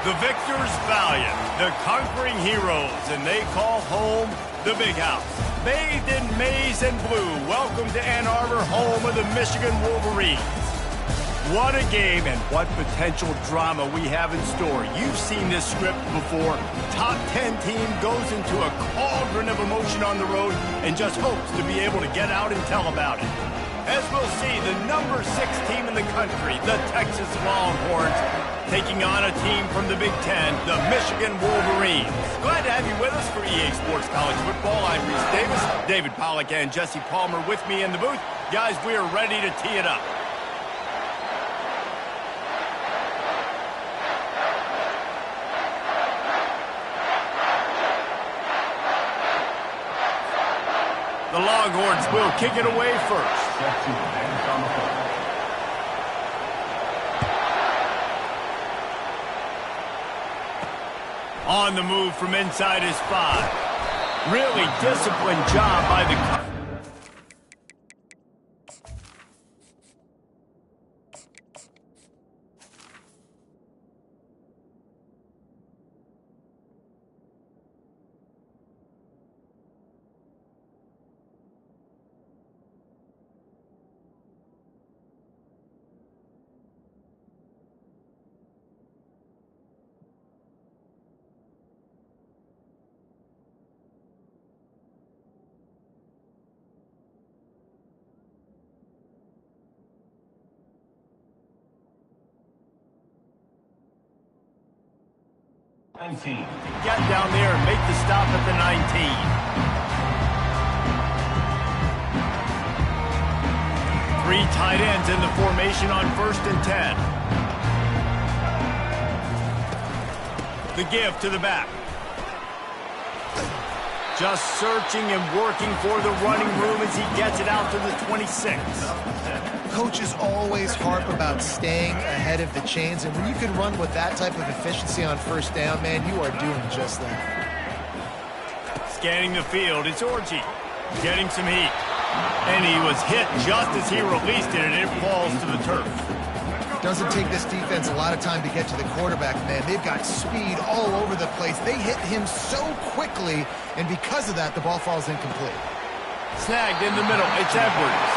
The victors valiant, the conquering heroes, and they call home the Big House. Bathed in maize and blue, welcome to Ann Arbor, home of the Michigan Wolverines. What a game and what potential drama we have in store. You've seen this script before. Top 10 team goes into a cauldron of emotion on the road and just hopes to be able to get out and tell about it. As we'll see, the number 6 team in the country, the Texas Longhorns, taking on a team from the Big Ten, the Michigan Wolverines. Glad to have you with us for EA Sports College Football. I'm Reese Davis, David Pollack and Jesse Palmer with me in the booth. Guys, we are ready to tee it up. The Longhorns will kick it away first. On the move from inside his 5. Really disciplined job by the... Get down there and make the stop at the 19. Three tight ends in the formation on 1st and 10. The give to the back. Just searching and working for the running room as he gets it out to the 26. Coaches always harp about staying ahead of the chains, and when you can run with that type of efficiency on 1st down, man, you are doing just that. Scanning the field, it's Orji. Getting some heat. And he was hit just as he released it, and it falls to the turf. Doesn't take this defense a lot of time to get to the quarterback, man. They've got speed all over the place. They hit him so quickly, and because of that, the ball falls incomplete. Snagged in the middle, it's Edwards.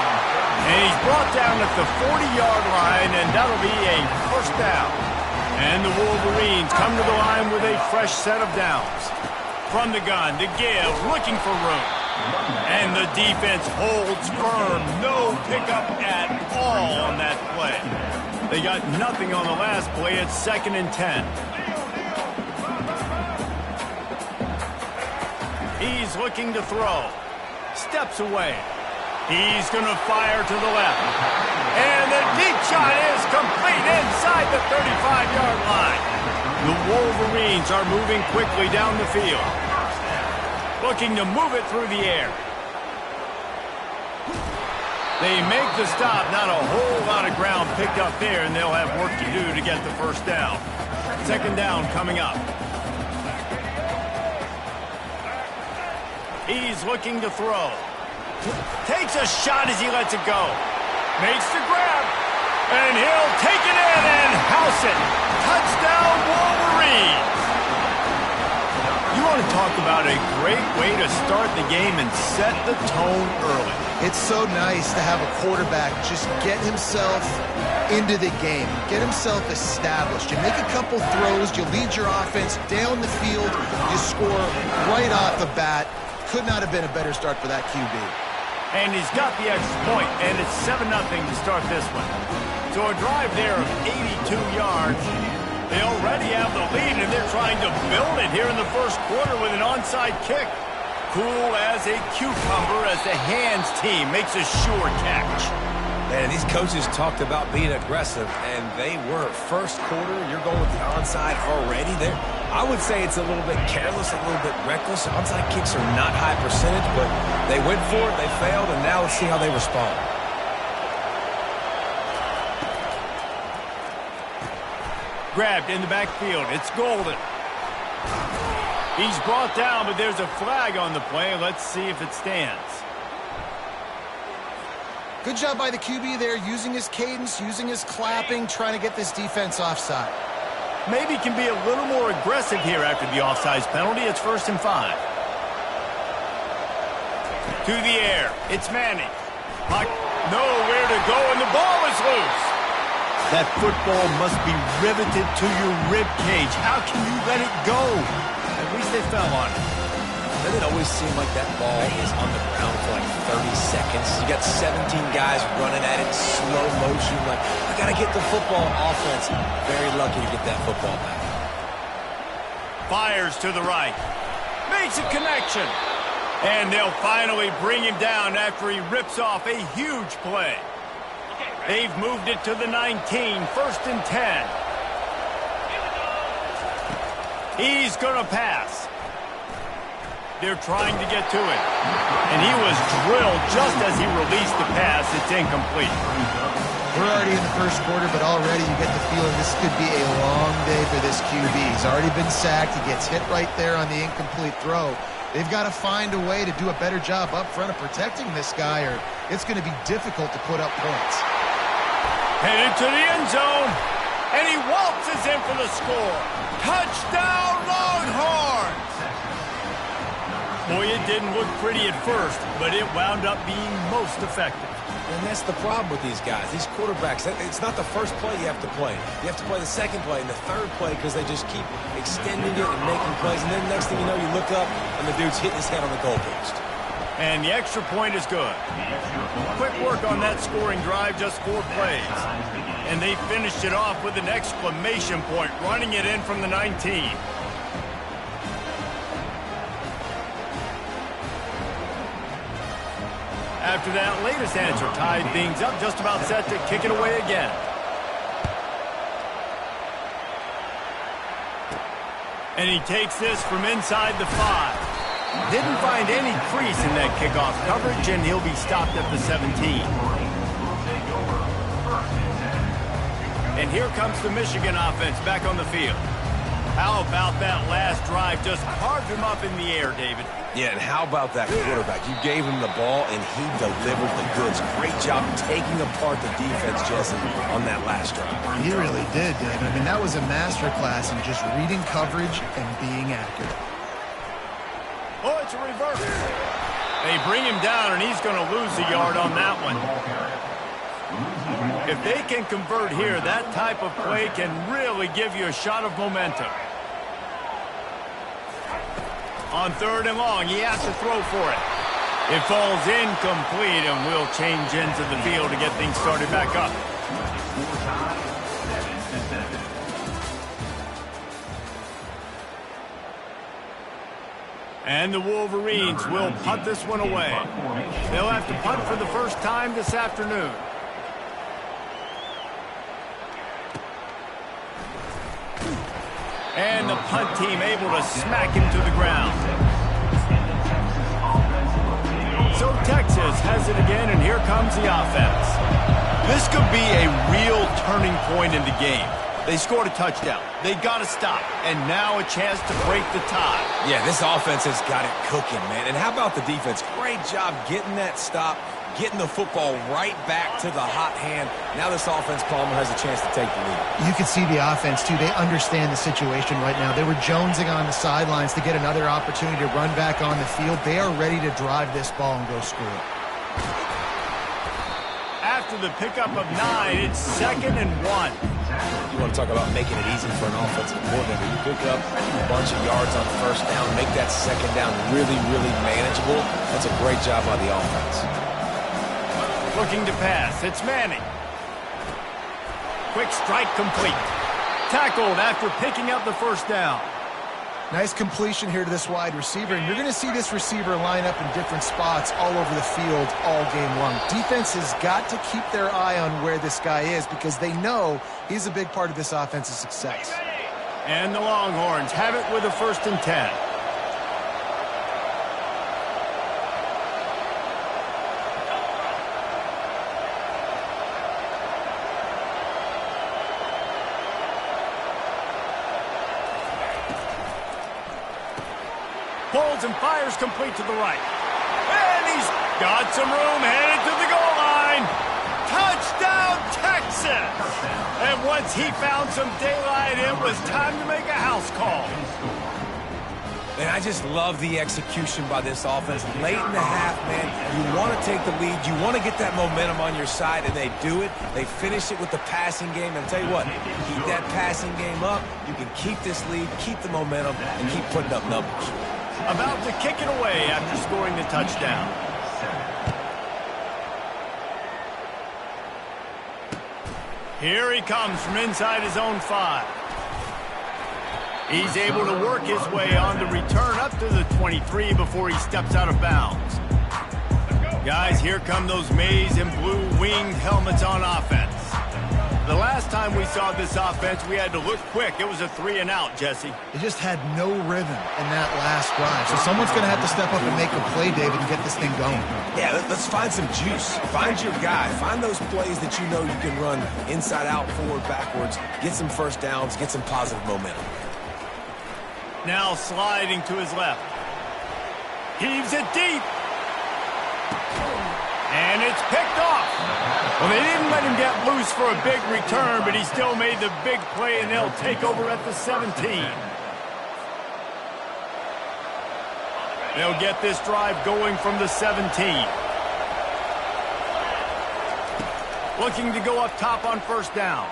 And he's brought down at the 40-yard line, and that'll be a 1st down. And the Wolverines come to the line with a fresh set of downs. From the gun, the give, looking for room. And the defense holds firm. No pickup at all on that play. They got nothing on the last play. It's 2nd and 10. He's looking to throw. Steps away. He's going to fire to the left. And the deep shot is complete inside the 35-yard line. The Wolverines are moving quickly down the field, looking to move it through the air. They make the stop, not a whole lot of ground picked up there, and they'll have work to do to get the first down. Second down coming up. He's looking to throw. Takes a shot as he lets it go. Makes the grab. And he'll take it in and house it. Touchdown, Wolverines. You want to talk about a great way to start the game and set the tone early. It's so nice to have a quarterback just get himself into the game, get himself established. You make a couple throws, you lead your offense down the field, you score right off the bat. Could not have been a better start for that QB. And he's got the extra point, and it's 7-0 to start this one. So a drive there of 82 yards. They already have the lead, and they're trying to build it here in the first quarter with an onside kick. Cool as a cucumber as the hands team makes a sure catch. Man, these coaches talked about being aggressive, and they were. First quarter, you're going with the onside already there. I would say it's a little bit careless, a little bit reckless. Onside kicks are not high percentage, but they went for it, they failed, and now let's see how they respond. Grabbed in the backfield. It's Golden. He's brought down, but there's a flag on the play. Let's see if it stands. Good job by the QB there, using his cadence, using his clapping, trying to get this defense offside. Maybe can be a little more aggressive here after the offsides penalty. It's 1st and 5. To the air. It's Manning. Like nowhere to go, and the ball is loose. That football must be riveted to your rib cage. How can you let it go? At least they fell on it. Doesn't it always seem like that ball is on the ground for like 30 seconds? You got 17 guys running at it, slow motion. Like, I got to get the football. Offense, very lucky to get that football back. Fires to the right. Makes a connection. And they'll finally bring him down after he rips off a huge play. They've moved it to the 19, 1st and 10. He's going to pass. They're trying to get to it. And he was drilled just as he released the pass. It's incomplete. We're already in the first quarter, but already you get the feeling this could be a long day for this QB. He's already been sacked. He gets hit right there on the incomplete throw. They've got to find a way to do a better job up front of protecting this guy, or it's going to be difficult to put up points. Headed to the end zone, and he waltzes in for the score. Touchdown, Longhorns! Boy, it didn't look pretty at first, but it wound up being most effective. And that's the problem with these guys, these quarterbacks. It's not the first play you have to play. You have to play the second play and the third play because they just keep extending it and making plays. And then the next thing you know, you look up and the dude's hitting his head on the goalpost. And the extra point is good. Quick work on that scoring drive, just 4 plays. And they finished it off with an exclamation point, running it in from the 19. After that latest answer tied things up, just about set to kick it away again. And he takes this from inside the 5. Didn't find any crease in that kickoff coverage, and he'll be stopped at the 17. And here comes the Michigan offense back on the field. How about that last drive? Just carved him up in the air, David. Yeah, and how about that quarterback? You gave him the ball, and he delivered the goods. Great job taking apart the defense, Jesse, on that last drive. He really did, David. I mean, that was a masterclass in just reading coverage and being accurate. Oh, it's a reverse. They bring him down, and he's going to lose a yard on that one. If they can convert here, that type of play can really give you a shot of momentum. On 3rd and long, he has to throw for it. It falls incomplete, and we'll change ends of the field to get things started back up. And the Wolverines will punt this one away. They'll have to punt for the first time this afternoon. And the punt team able to smack him to the ground. So Texas has it again, and here comes the offense. This could be a real turning point in the game. They scored a touchdown. They got to stop. And now a chance to break the tie. Yeah, this offense has got it cooking, man. And how about the defense? Great job getting that stop, getting the football right back to the hot hand. Now this offense, Palmer, has a chance to take the lead. You can see the offense, too. They understand the situation right now. They were jonesing on the sidelines to get another opportunity to run back on the field. They are ready to drive this ball and go score. After the pickup of 9, it's 2nd and 1. You want to talk about making it easy for an offensive coordinator. You pick up a bunch of yards on first down, make that second down really, really manageable. That's a great job by the offense. Looking to pass. It's Manning. Quick strike complete. Tackled after picking up the first down. Nice completion here to this wide receiver, and you're going to see this receiver line up in different spots all over the field all game long. Defense has got to keep their eye on where this guy is because they know he's a big part of this offense's success. And the Longhorns have it with a 1st and 10. Pulls and fires complete to the right. And he's got some room headed to the goal line. Touchdown, Texas! And once he found some daylight, it was time to make a house call. And I just love the execution by this offense. Late in the half, man, you want to take the lead. You want to get that momentum on your side, and they do it. They finish it with the passing game. And I'll tell you what, keep that passing game up. You can keep this lead, keep the momentum, and keep putting up numbers. About to kick it away after scoring the touchdown. Here he comes from inside his own 5. He's able to work his way on the return up to the 23 before he steps out of bounds. Guys, here come those maize and blue winged helmets on offense. The last time we saw this offense, we had to look quick. It was a 3 and out, Jesse. They just had no rhythm in that last drive. So someone's going to have to step up and make a play, David, and get this thing going. Yeah, let's find some juice. Find your guy. Find those plays that you know you can run inside out, forward, backwards. Get some first downs. Get some positive momentum. Now sliding to his left. Heaves it deep. And it's picked off. Well, they didn't let him get loose for a big return, but he still made the big play, and they'll take over at the 17. They'll get this drive going from the 17. Looking to go up top on first down.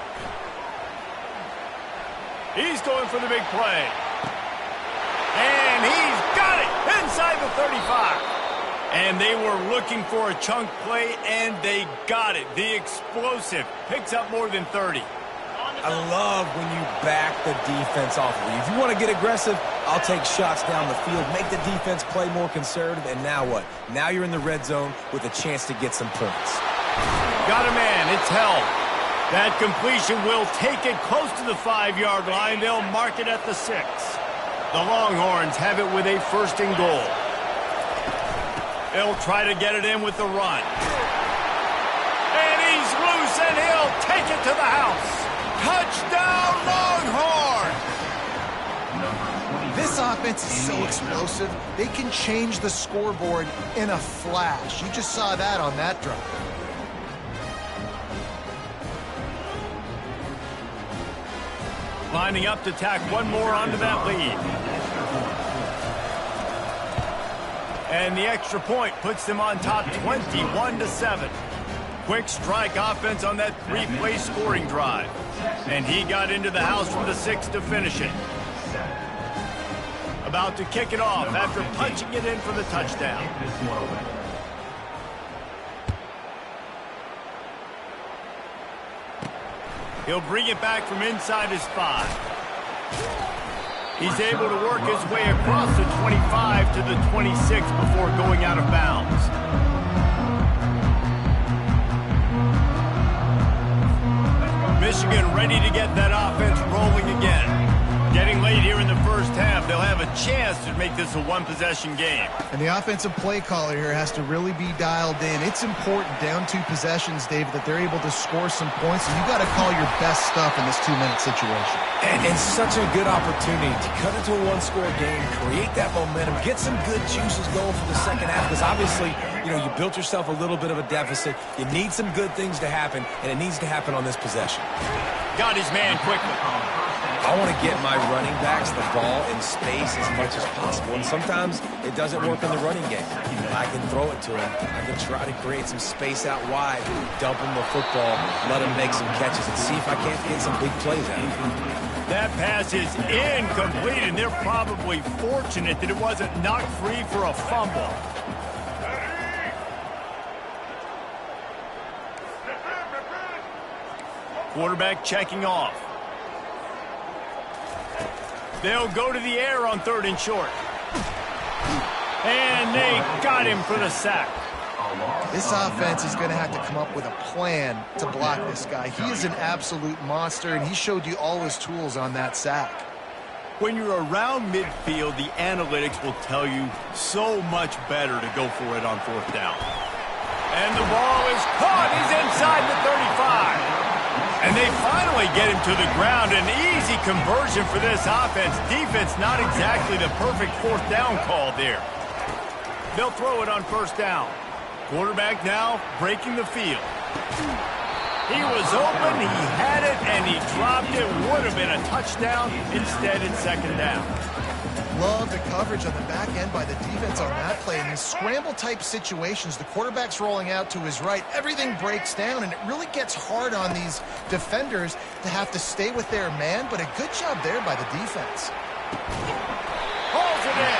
He's going for the big play. And he's got it inside the 35. And they were looking for a chunk play, and they got it. The explosive picks up more than 30. I love when you back the defense off of you. If you want to get aggressive, I'll take shots down the field, make the defense play more conservative, and now what? Now you're in the red zone with a chance to get some points. Got a man. It's held. That completion will take it close to the 5-yard line. They'll mark it at the 6. The Longhorns have it with a 1st and goal. They'll try to get it in with the run. And he's loose, and he'll take it to the house. Touchdown, Longhorn! This offense is so explosive, they can change the scoreboard in a flash. You just saw that on that drive. Lining up to tack one more onto that lead. And the extra point puts them on top 21-7. Quick strike offense on that 3-play scoring drive. And he got into the house from the 6 to finish it. About to kick it off after punching it in for the touchdown. He'll bring it back from inside his 5. He's able to work his way across the 25 to the 26 before going out of bounds. Michigan ready to get that offense rolling again. Getting late here in the first half, they'll have a chance to make this a one-possession game. And the offensive play caller here has to really be dialed in. It's important down 2 possessions, David, that they're able to score some points, and you got to call your best stuff in this 2-minute situation. And such a good opportunity to cut into a one-score game, create that momentum, get some good juices going for the second half, because obviously, you know, you built yourself a little bit of a deficit. You need some good things to happen, and it needs to happen on this possession. Got his man quickly. I want to get my running backs the ball in space as much as possible, and sometimes it doesn't work in the running game. I can throw it to him. I can try to create some space out wide, dump him the football, let him make some catches, and see if I can't get some big plays out of him. That pass is incomplete, and they're probably fortunate that it wasn't knocked free for a fumble. Quarterback checking off. They'll go to the air on 3rd and short. And they got him for the sack. This offense is going to have to come up with a plan to block this guy. He is an absolute monster, and he showed you all his tools on that sack. When you're around midfield, the analytics will tell you so much better to go for it on 4th down. And the ball is caught. He's inside the 35. And they finally get him to the ground. An easy conversion for this offense. Defense not exactly the perfect 4th down call there. They'll throw it on 1st down. Quarterback now breaking the field. He was open, he had it, and he dropped it. Would have been a touchdown. Instead, it's 2nd down. Love the coverage on the back end by the defense on that play. In these scramble-type situations, the quarterback's rolling out to his right. Everything breaks down, and it really gets hard on these defenders to have to stay with their man, but a good job there by the defense. Pulls it in.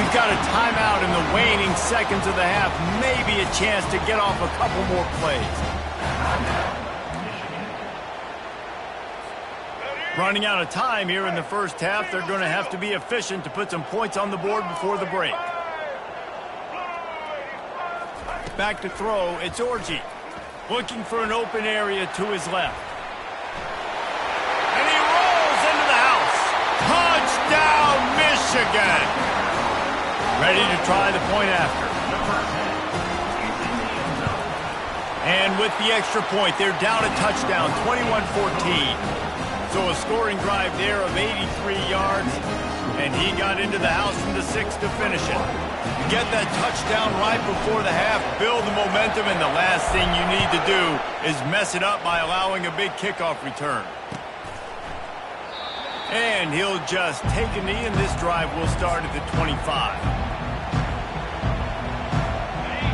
We've got a timeout in the waning seconds of the half. Maybe a chance to get off a couple more plays. Running out of time here in the first half. They're going to have to be efficient to put some points on the board before the break. Back to throw. It's Orji. Looking for an open area to his left. And he rolls into the house. Touchdown, Michigan. Ready to try the point after. And with the extra point, they're down a touchdown, 21-14. So a scoring drive there of 83 yards, and he got into the house from the 6 to finish it. You get that touchdown right before the half, build the momentum, and the last thing you need to do is mess it up by allowing a big kickoff return. And he'll just take a knee, and this drive will start at the 25.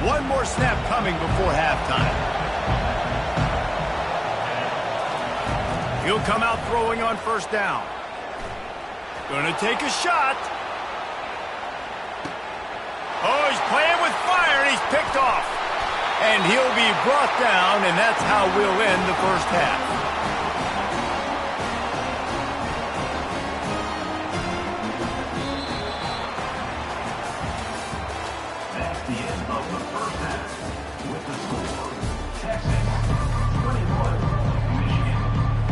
One more snap coming before halftime. He'll come out throwing on 1st down. Gonna take a shot. Oh, he's playing with fire, and he's picked off. And he'll be brought down, and that's how we'll end the first half.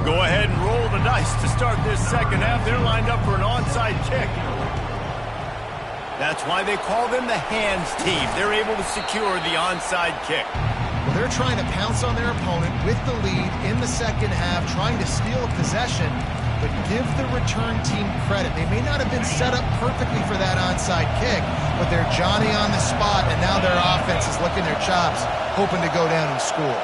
Go ahead and roll the dice to start this second half. They're lined up for an onside kick. That's why they call them the hands team. They're able to secure the onside kick. Well, they're trying to pounce on their opponent with the lead in the second half, trying to steal a possession, but give the return team credit. They may not have been set up perfectly for that onside kick, but they're Johnny on the spot, and now their offense is licking their chops, hoping to go down and score.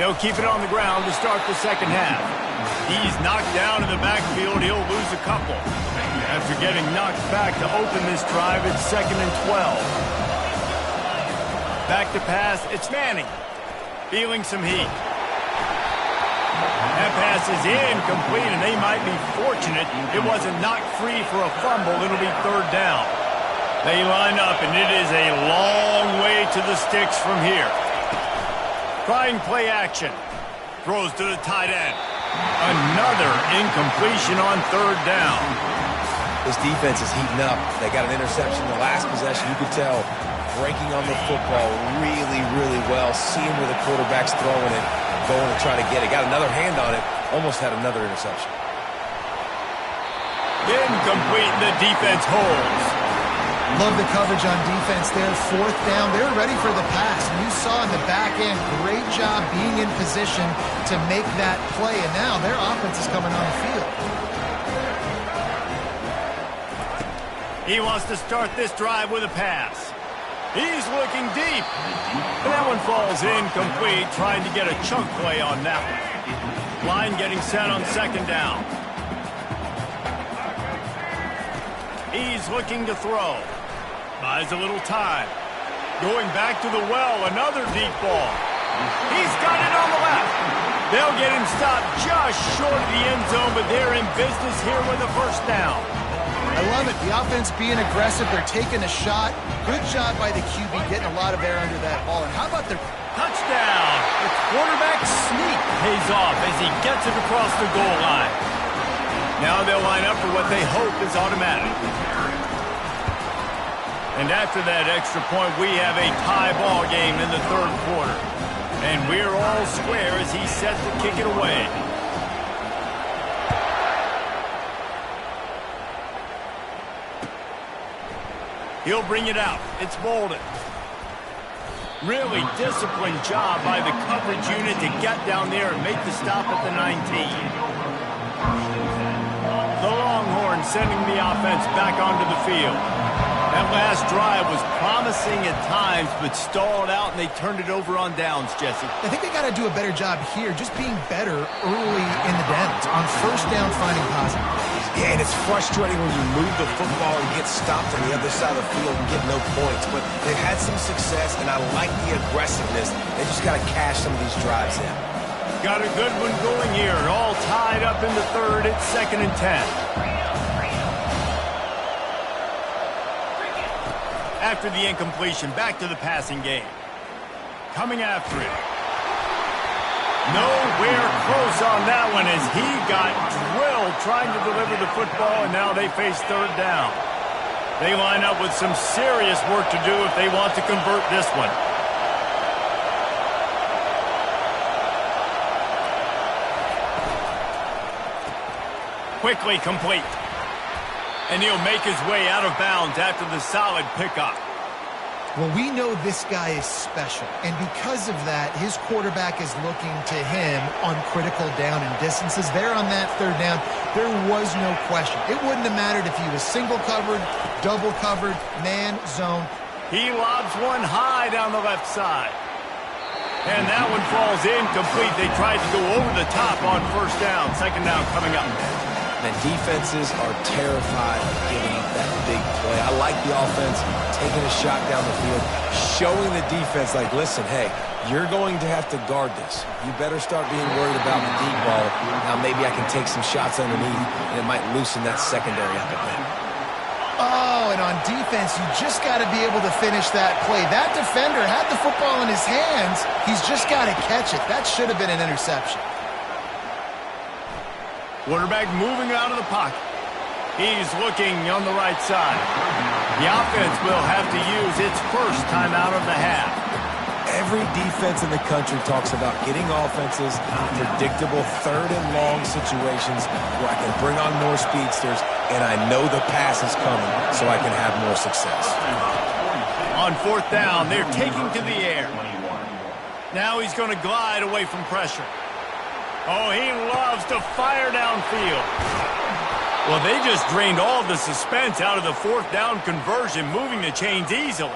They'll keep it on the ground to start the second half. He's knocked down in the backfield. He'll lose a couple. After getting knocked back to open this drive, it's 2nd and 12. Back to pass. It's Manning. Feeling some heat. That pass is incomplete, and they might be fortunate it wasn't knocked free for a fumble. It'll be 3rd down. They line up, and it is a long way to the sticks from here. Trying play action. Throws to the tight end. Another incompletion on third down. This defense is heating up. They got an interception the last possession. You could tell breaking on the football really, really well. Seeing where the quarterback's throwing it, going to try to get it. Got another hand on it. Almost had another interception. Incomplete. The defense holds. Love the coverage on defense there. Fourth down. They were ready for the pass. And you saw in the back end, great job being in position to make that play. And now their offense is coming on the field. He wants to start this drive with a pass. He's looking deep. And that one falls incomplete, trying to get a chunk play on that one. Line getting set on second down. He's looking to throw. Buys a little time. Going back to the well, another deep ball. He's got it on the left. They'll get him stopped just short of the end zone, but they're in business here with a first down. I love it. The offense being aggressive. They're taking a shot. Good job by the QB getting a lot of air under that ball. And how about their touchdown? The quarterback sneak pays off as he gets it across the goal line. Now they'll line up for what they hope is automatic. And after that extra point, we have a tie ball game in the third quarter. And we're all square as he's set to kick it away. He'll bring it out. It's Bolden. Really disciplined job by the coverage unit to get down there and make the stop at the 19. The Longhorns sending the offense back onto the field. That last drive was promising at times, but stalled out, and they turned it over on downs, Jesse. I think they got to do a better job here, just being better early in the downs. On first down, finding positive. Yeah, and it's frustrating when you move the football and get stopped on the other side of the field and get no points. But they've had some success, and I like the aggressiveness. They just got to cash some of these drives in. Got a good one going here. All tied up in the third. It's 2nd and 10. After the incompletion, back to the passing game. Coming after it. Nowhere close on that one as he got drilled trying to deliver the football, and now they face third down. They line up with some serious work to do if they want to convert this one. Quickly complete. And he'll make his way out of bounds after the solid pickup. Well, we know this guy is special, and because of that, his quarterback is looking to him on critical down and distances. There on that third down, there was no question. It wouldn't have mattered if he was single covered, double covered, man, zone. He lobs one high down the left side. And that one falls incomplete. They tried to go over the top on first down. Second down coming up. And defenses are terrified of giving up that big play. I like the offense taking a shot down the field, showing the defense like, listen, hey, you're going to have to guard this. You better start being worried about the deep ball. Now maybe I can take some shots underneath, and it might loosen that secondary up a bit. Oh, and on defense, you just got to be able to finish that play. That defender had the football in his hands. He's just got to catch it. That should have been an interception. Quarterback moving out of the pocket. He's looking on the right side. The offense will have to use its first timeout of the half. Every defense in the country talks about getting offenses in predictable third and long situations where I can bring on more speedsters and I know the pass is coming so I can have more success. On fourth down, they're taking to the air. Now he's going to glide away from pressure. Oh, he loves to fire downfield. Well, they just drained all the suspense out of the fourth down conversion, moving the chains easily.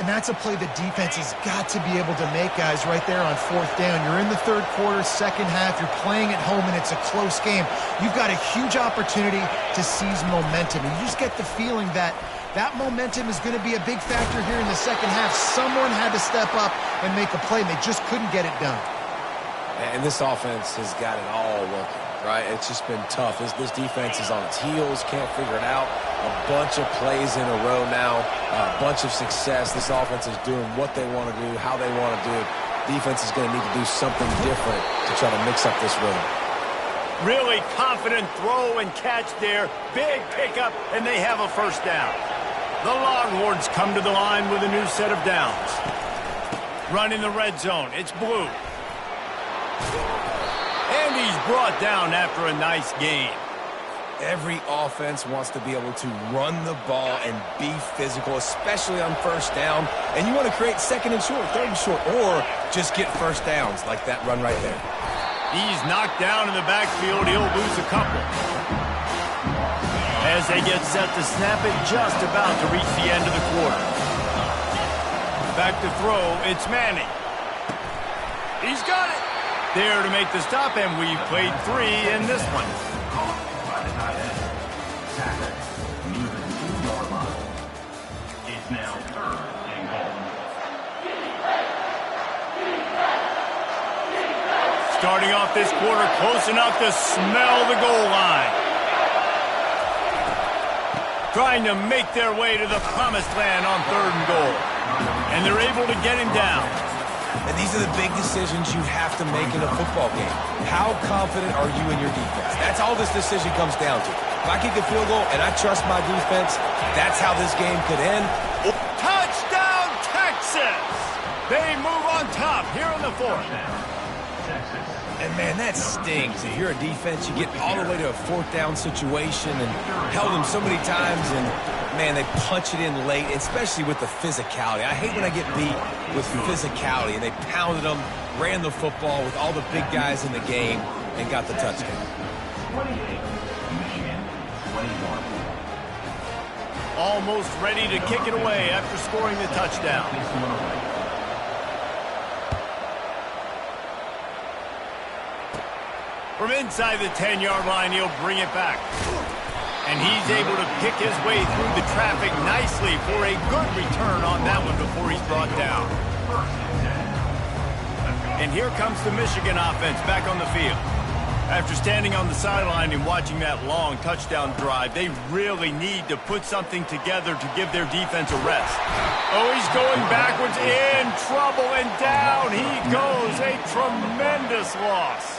And that's a play the defense has got to be able to make, guys, right there on fourth down. You're in the third quarter, second half. You're playing at home, and it's a close game. You've got a huge opportunity to seize momentum. And you just get the feeling that that momentum is going to be a big factor here in the second half. Someone had to step up and make a play, and they just couldn't get it done. And this offense has got it all working, right? It's just been tough. This defense is on its heels, can't figure it out. A bunch of plays in a row now, a bunch of success. This offense is doing what they want to do, how they want to do it. defense is going to need to do something different to try to mix up this rhythm. Really confident throw and catch there. Big pickup, and they have a first down. The Longhorns come to the line with a new set of downs. Run in the red zone. It's Blue. And he's brought down after a nice gain. Every offense wants to be able to run the ball and be physical, especially on first down. And you want to create second and short, third and short, or just get first downs like that run right there. He's knocked down in the backfield. He'll lose a couple. As they get set to snap it, just about to reach the end of the quarter. Back to throw, it's Manning. He's got it. There to make the stop, and we've played 3 in this one. It's now 3rd and goal. Starting off this quarter, close enough to smell the goal line. Trying to make their way to the promised land on 3rd and goal. And they're able to get him down. And these are the big decisions you have to make in a football game. How confident are you in your defense? That's all this decision comes down to. If I kick a field goal and I trust my defense, that's how this game could end. Touchdown, Texas! They move on top here in the 4th. And, man, that stings. If you're a defense, you get all the way to a 4th down situation and held them so many times, and, man, they punch it in late, especially with the physicality. I hate when I get beat with physicality, and they pounded them, ran the football with all the big guys in the game, and got the touchdown. 28, Michigan, 21. Almost ready to kick it away after scoring the touchdown. From inside the 10-yard line, he'll bring it back. And he's able to pick his way through the traffic nicely for a good return on that one before he's brought down. And here comes the Michigan offense back on the field. After standing on the sideline and watching that long touchdown drive, they really need to put something together to give their defense a rest. Oh, he's going backwards, in trouble, and down he goes. A tremendous loss.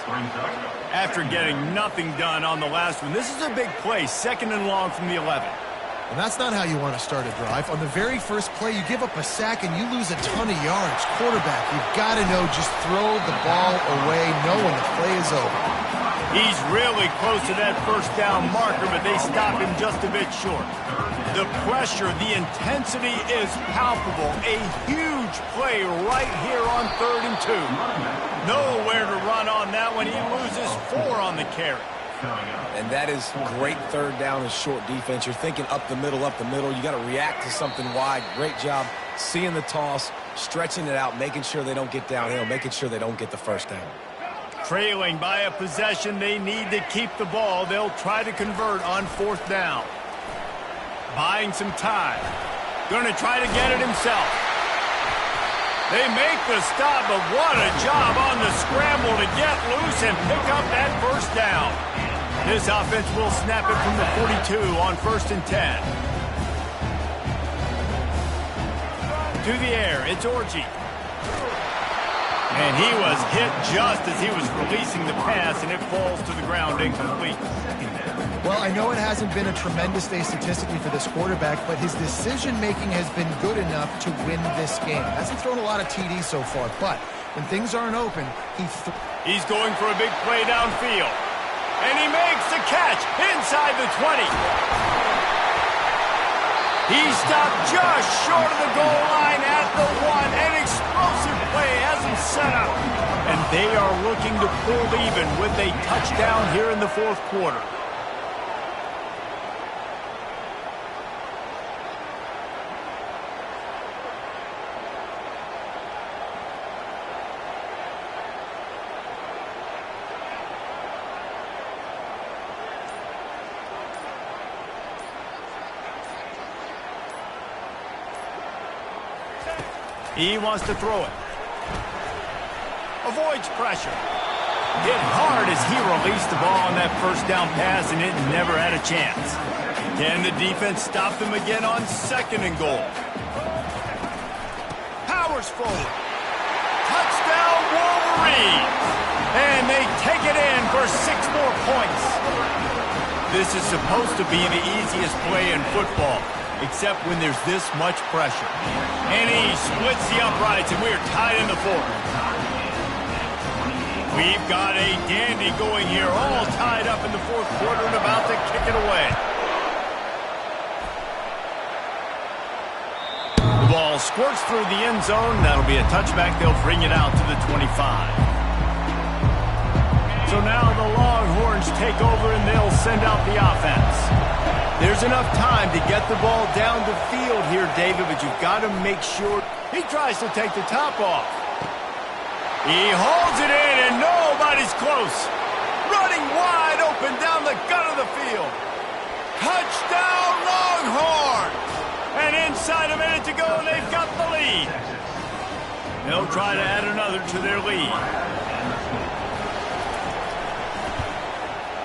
After getting nothing done on the last one, this is a big play, 2nd and long from the 11. And that's not how you want to start a drive. On the very first play, you give up a sack and you lose a ton of yards. Quarterback, you've got to know, just throw the ball away, know when the play is over. He's really close to that first down marker, but they stop him just a bit short. The pressure, the intensity is palpable. A huge play right here on 3rd and 2. Nowhere to run on that one. He loses 4 on the carry. And that is great 3rd down and short defense. You're thinking up the middle, up the middle. You got to react to something wide. Great job seeing the toss, stretching it out, making sure they don't get downhill, making sure they don't get the first down. Trailing by a possession, they need to keep the ball. They'll try to convert on 4th down. Buying some time. Going to try to get it himself. They make the stop, but what a job on the scramble to get loose and pick up that first down. This offense will snap it from the 42 on 1st and 10. To the air, it's Orji. And he was hit just as he was releasing the pass, and it falls to the ground incomplete. Well, I know it hasn't been a tremendous day statistically for this quarterback, but his decision-making has been good enough to win this game. Hasn't thrown a lot of TDs so far, but when things aren't open, he's going for a big play downfield. And he makes the catch inside the 20. He stopped just short of the goal line at the 1. An explosive play has him set up. And they are looking to pull even with a touchdown here in the 4th quarter. He wants to throw it. Avoids pressure. Hit hard as he released the ball on that first down pass, and it never had a chance. Can the defense stop them again on 2nd and goal? Powers forward. Touchdown! Wolverines. And they take it in for 6 more points. This is supposed to be the easiest play in football, except when there's this much pressure. And he splits the uprights, and we're tied in the 4th. We've got a dandy going here, all tied up in the 4th quarter and about to kick it away. The ball squirts through the end zone. That'll be a touchback. They'll bring it out to the 25. So now the Longhorns take over and they'll send out the offense. There's enough time to get the ball down the field here, David, but you've got to make sure. He tries to take the top off. He holds it in and nobody's close. Running wide open down the gut of the field. Touchdown Longhorns! And inside a minute to go, they've got the lead. They'll try to add another to their lead.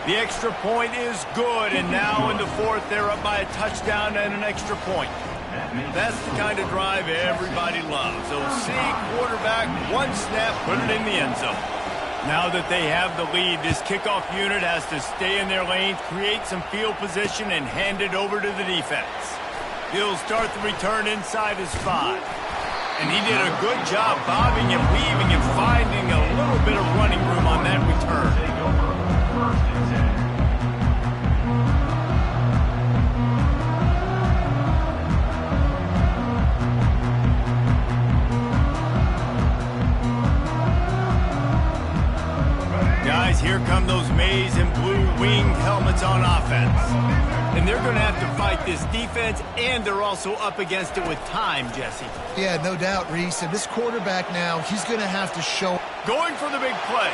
The extra point is good, and now in the 4th, they're up by a touchdown and an extra point. That's the kind of drive everybody loves. So see quarterback, one snap, put it in the end zone. Now that they have the lead, this kickoff unit has to stay in their lanes, create some field position, and hand it over to the defense. He'll start the return inside his 5. And he did a good job bobbing and weaving and finding a little bit of running room on that return. Guys, here come those maize and blue winged helmets on offense. And they're going to have to fight this defense, and they're also up against it with time, Jesse. Yeah, no doubt, Reese. And this quarterback now, he's going to have to show. Going for the big play.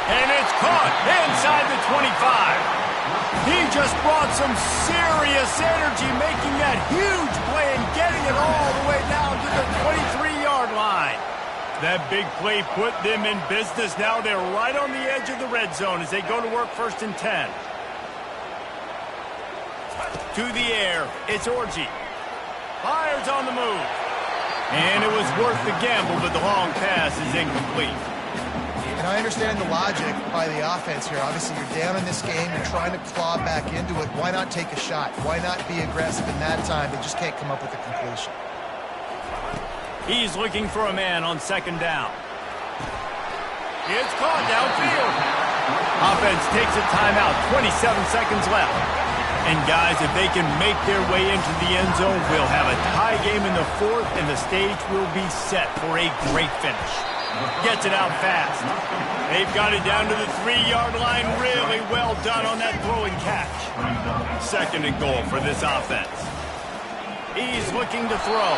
And it's caught inside the 25. He just brought some serious energy, making that huge play and getting it all the way down to the 23-yard line. That big play put them in business. Now they're right on the edge of the red zone as they go to work 1st and 10. To the air, it's Orji. Fires on the move. And it was worth the gamble, but the long pass is incomplete. And I understand the logic by the offense here. Obviously, you're down in this game. You're trying to claw back into it. Why not take a shot? Why not be aggressive in that time? They just can't come up with a completion. He's looking for a man on 2nd down. It's caught downfield. Offense takes a timeout. 27 seconds left. And guys, if they can make their way into the end zone, we'll have a tie game in the 4th, and the stage will be set for a great finish. Gets it out fast. They've got it down to the 3-yard line. Really well done on that throw and catch. 2nd and goal for this offense. He's looking to throw.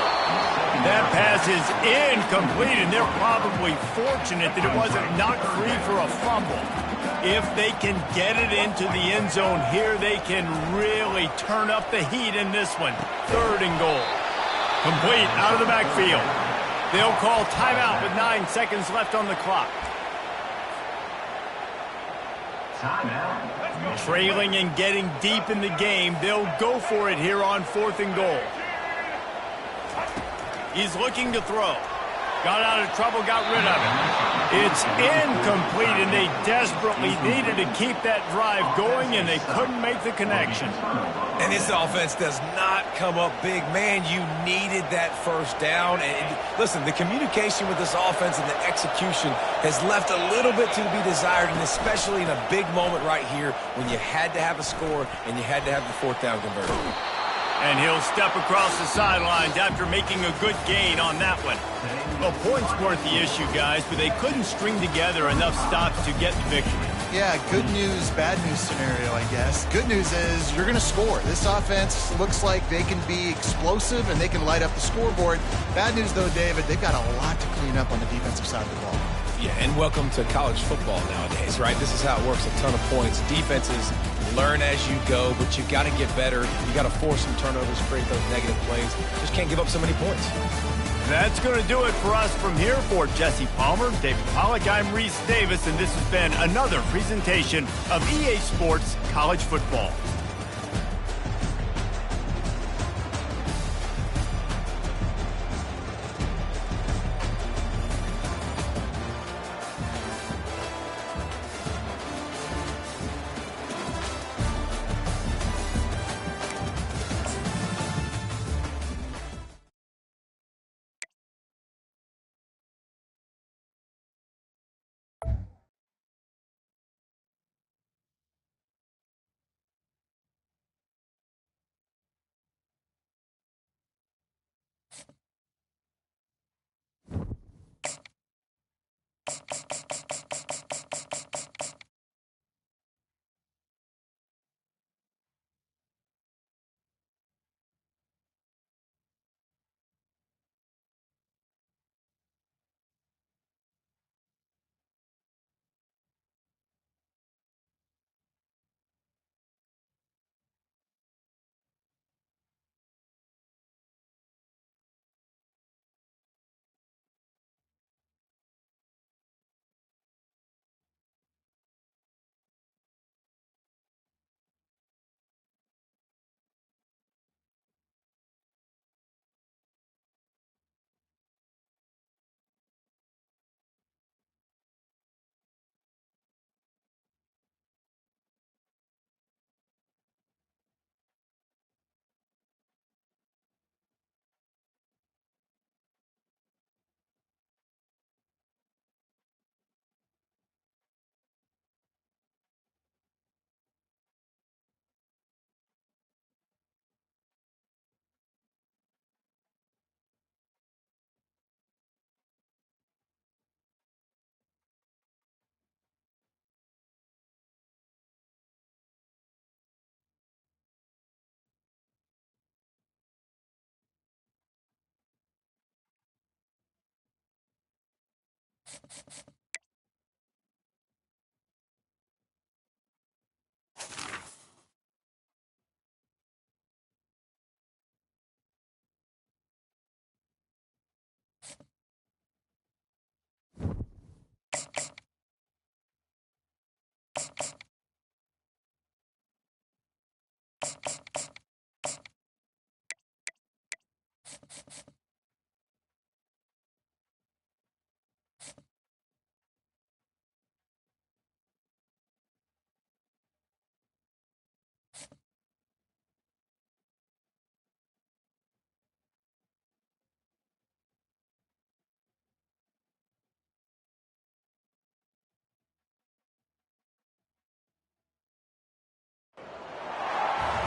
That pass is incomplete, and they're probably fortunate that it wasn't knocked free for a fumble. If they can get it into the end zone here, they can really turn up the heat in this one. 3rd and goal. Complete out of the backfield. They'll call timeout with 9 seconds left on the clock. Timeout. Trailing and getting deep in the game, they'll go for it here on 4th and goal. He's looking to throw. Got out of trouble, got rid of it. It's incomplete, and they desperately needed to keep that drive going, and they couldn't make the connection. And this offense does not come up big. Man, you needed that 1st down. And listen, the communication with this offense and the execution has left a little bit to be desired, and especially in a big moment right here when you had to have a score and you had to have the 4th down conversion. And he'll step across the sidelines after making a good gain on that one. Well, points weren't the issue, guys, but they couldn't string together enough stops to get the victory. Yeah, good news, bad news scenario, I guess. Good news is you're going to score. This offense looks like they can be explosive and they can light up the scoreboard. Bad news, though, David, they've got a lot to clean up on the defensive side of the ball. Yeah, and welcome to college football nowadays, right? This is how it works, a ton of points. Defenses learn as you go, but you got to get better. You got to force some turnovers, create those negative plays. Just can't give up so many points. That's going to do it for us from here. For Jesse Palmer, David Pollack, I'm Reese Davis, and this has been another presentation of EA Sports College Football.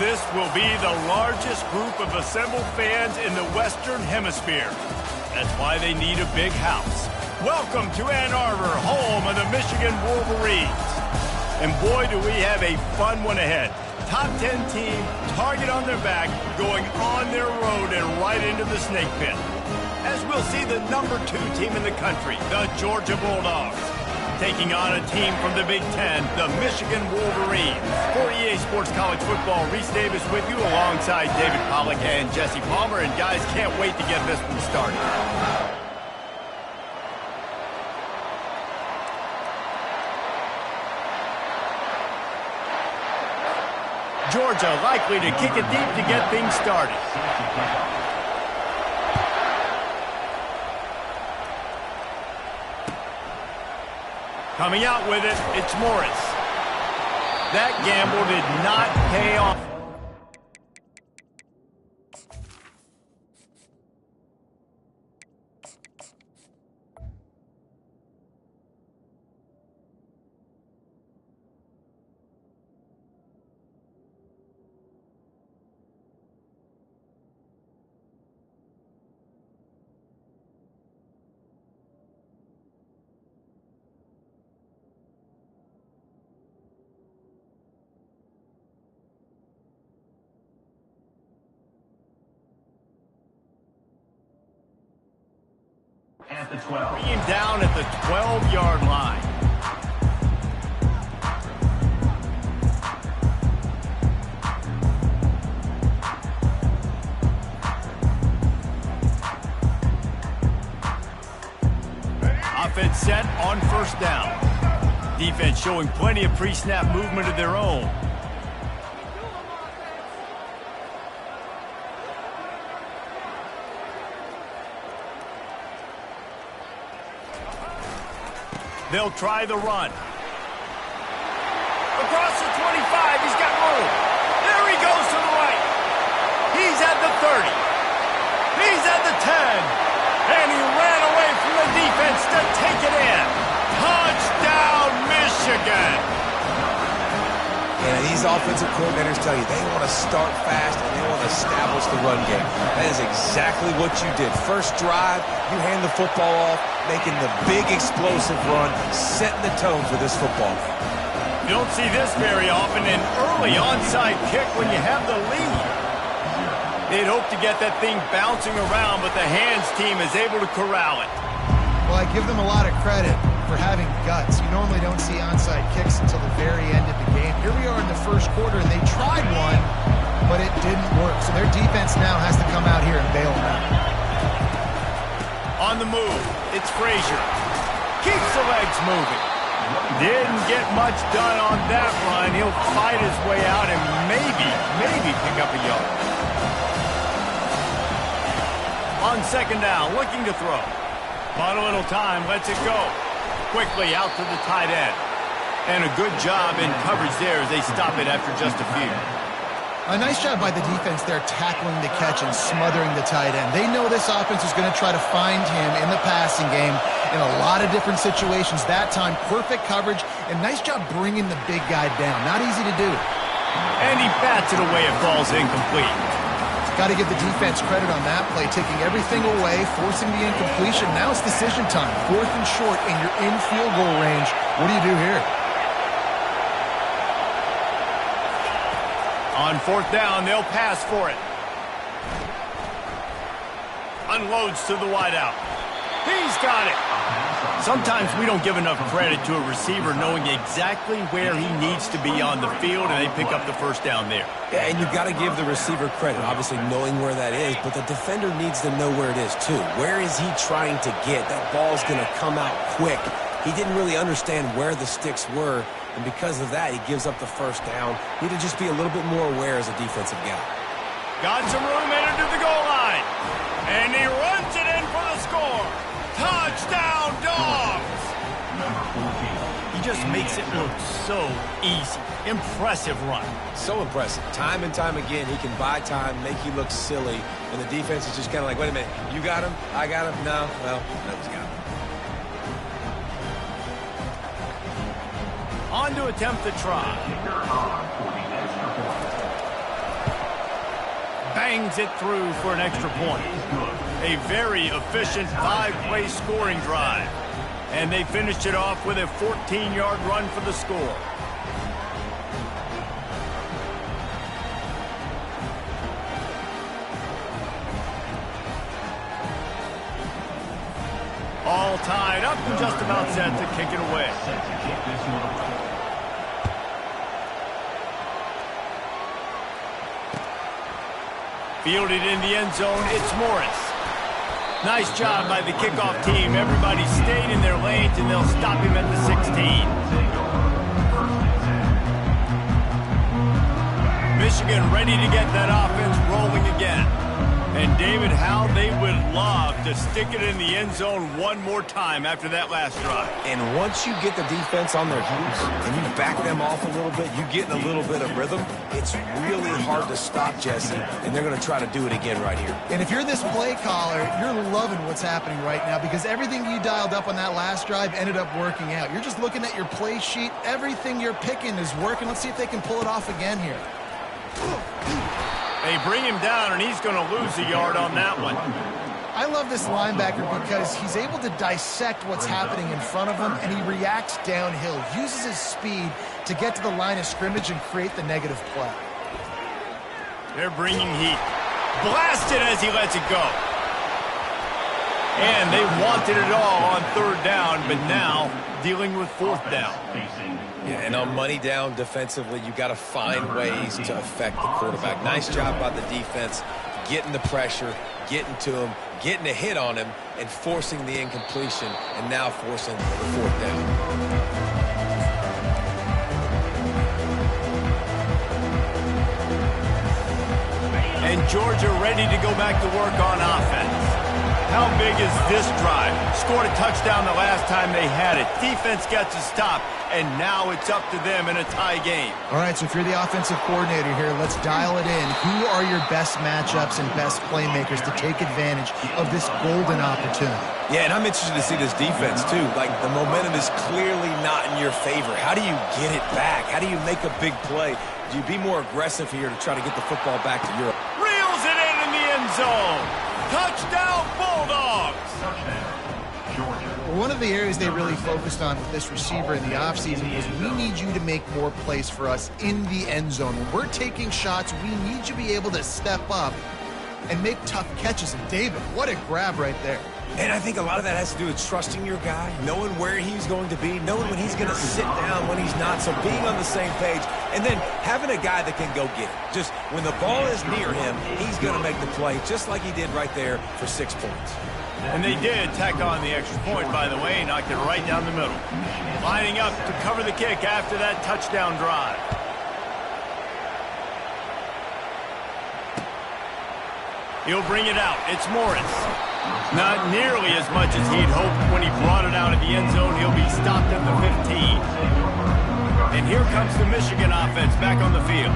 This will be the largest group of assembled fans in the Western Hemisphere. That's why they need a big house. Welcome to Ann Arbor, home of the Michigan Wolverines. And boy, do we have a fun one ahead. Top 10 team, target on their back, going on their road and right into the snake pit. As we'll see the number 2 team in the country, the Georgia Bulldogs, taking on a team from the Big Ten, the Michigan Wolverines. For EA Sports College Football, Reese Davis with you alongside David Pollack and Jesse Palmer. And guys, can't wait to get this one started. Georgia likely to kick it deep to get things started. Coming out with it, it's Morris. That gamble did not pay off. At the 12. Bring him down at the 12-yard line. Offense set on first down. Defense showing plenty of pre-snap movement of their own. They'll try the run. Across the 25, he's got room. There he goes to the right. He's at the 30. He's at the 10. And he ran away from the defense to take it in. Touchdown, Michigan. And these offensive coordinators tell you they want to start fast and they want to establish the run game. That is exactly what you did. First drive, you hand the football off, making the big explosive run, setting the tone for this football game. You don't see this very often, an early onside kick when you have the lead. They'd hope to get that thing bouncing around, but the hands team is able to corral it. Well, I give them a lot of credit for having guts. You normally don't see onside kicks until the very end of the game. Here we are in the first quarter, and they tried one, but it didn't work. So their defense now has to come out here and bail them out. On the move, it's Frazier. Keeps the legs moving. Didn't get much done on that run. He'll fight his way out and maybe pick up a yard. On second down, looking to throw. Bought a little time, lets it go. Quickly out to the tight end. And a good job in coverage there as they stop it after just a few. A nice job by the defense there tackling the catch and smothering the tight end. They know this offense is going to try to find him in the passing game in a lot of different situations. That time, perfect coverage and nice job bringing the big guy down. Not easy to do. And he bats it away. It falls incomplete. Got to give the defense credit on that play, taking everything away, forcing the incompletion. Now it's decision time. 4th and short, and you're in field goal range. What do you do here? On 4th down, they'll pass for it. Unloads to the wideout. He's got it. Sometimes we don't give enough credit to a receiver knowing exactly where he needs to be on the field, and they pick up the first down there. Yeah, and you've got to give the receiver credit, obviously knowing where that is, but the defender needs to know where it is too. Where is he trying to get? That ball's going to come out quick. He didn't really understand where the sticks were, and because of that, he gives up the first down. Need to just be a little bit more aware as a defensive guy. Got some room headed to the goal line, and he runs it in for the score. Touchdown, Dogs! He just makes it look so easy. Impressive run. So impressive. Time and time again, he can buy time, make you look silly, and the defense is just kind of like, wait a minute, you got him? I got him? No, well, no, he's got him. On to attempt the try. Bangs it through for an extra point. A very efficient 5-play scoring drive. And they finished it off with a 14-yard run for the score. All tied up and just about set to kick it away. Fielded in the end zone, it's Morris. Nice job by the kickoff team. Everybody stayed in their lanes, and they'll stop him at the 16. Michigan ready to get that offense rolling again. And David, how they would love to stick it in the end zone one more time after that last drive. And once you get the defense on their heels and you back them off a little bit, you get in a little bit of rhythm, it's really hard to stop Jesse, and they're going to try to do it again right here. And if you're this play caller, you're loving what's happening right now because everything you dialed up on that last drive ended up working out. You're just looking at your play sheet. Everything you're picking is working. Let's see if they can pull it off again here. They bring him down, and he's going to lose a yard on that one. I love this linebacker because he's able to dissect what's happening in front of him, and he reacts downhill, uses his speed to get to the line of scrimmage and create the negative play. They're bringing heat. Blasted as he lets it go. And they wanted it all on third down, but now dealing with fourth down. Yeah, and on money down defensively, you got to find ways to affect the quarterback. Nice job by the defense, getting the pressure, getting to him, getting a hit on him, and forcing the incompletion, and now forcing the fourth down. And Georgia ready to go back to work on offense. How big is this drive? Scored a touchdown the last time they had it. Defense gets a stop, and now it's up to them in a tie game. All right, so if you're the offensive coordinator here, let's dial it in. Who are your best matchups and best playmakers to take advantage of this golden opportunity? Yeah, and I'm interested to see this defense, too. Like, the momentum is clearly not in your favor. How do you get it back? How do you make a big play? Do you be more aggressive here to try to get the football back to Europe? Reels it in the end zone. Touchdown, Bulldogs! Well, one of the areas they really focused on with this receiver in the offseason was we need you to make more plays for us in the end zone. When we're taking shots, we need you to be able to step up and make tough catches. And David, what a grab right there. And I think a lot of that has to do with trusting your guy, knowing where he's going to be, knowing when he's going to sit down, when he's not, so being on the same page, and then having a guy that can go get it. Just when the ball is near him, he's going to make the play, just like he did right there for 6 points. And they did tack on the extra point, by the way, knocked it right down the middle. Lining up to cover the kick after that touchdown drive. He'll bring it out. It's Morris. Not nearly as much as he'd hoped when he brought it out of the end zone. He'll be stopped at the 15. And here comes the Michigan offense back on the field.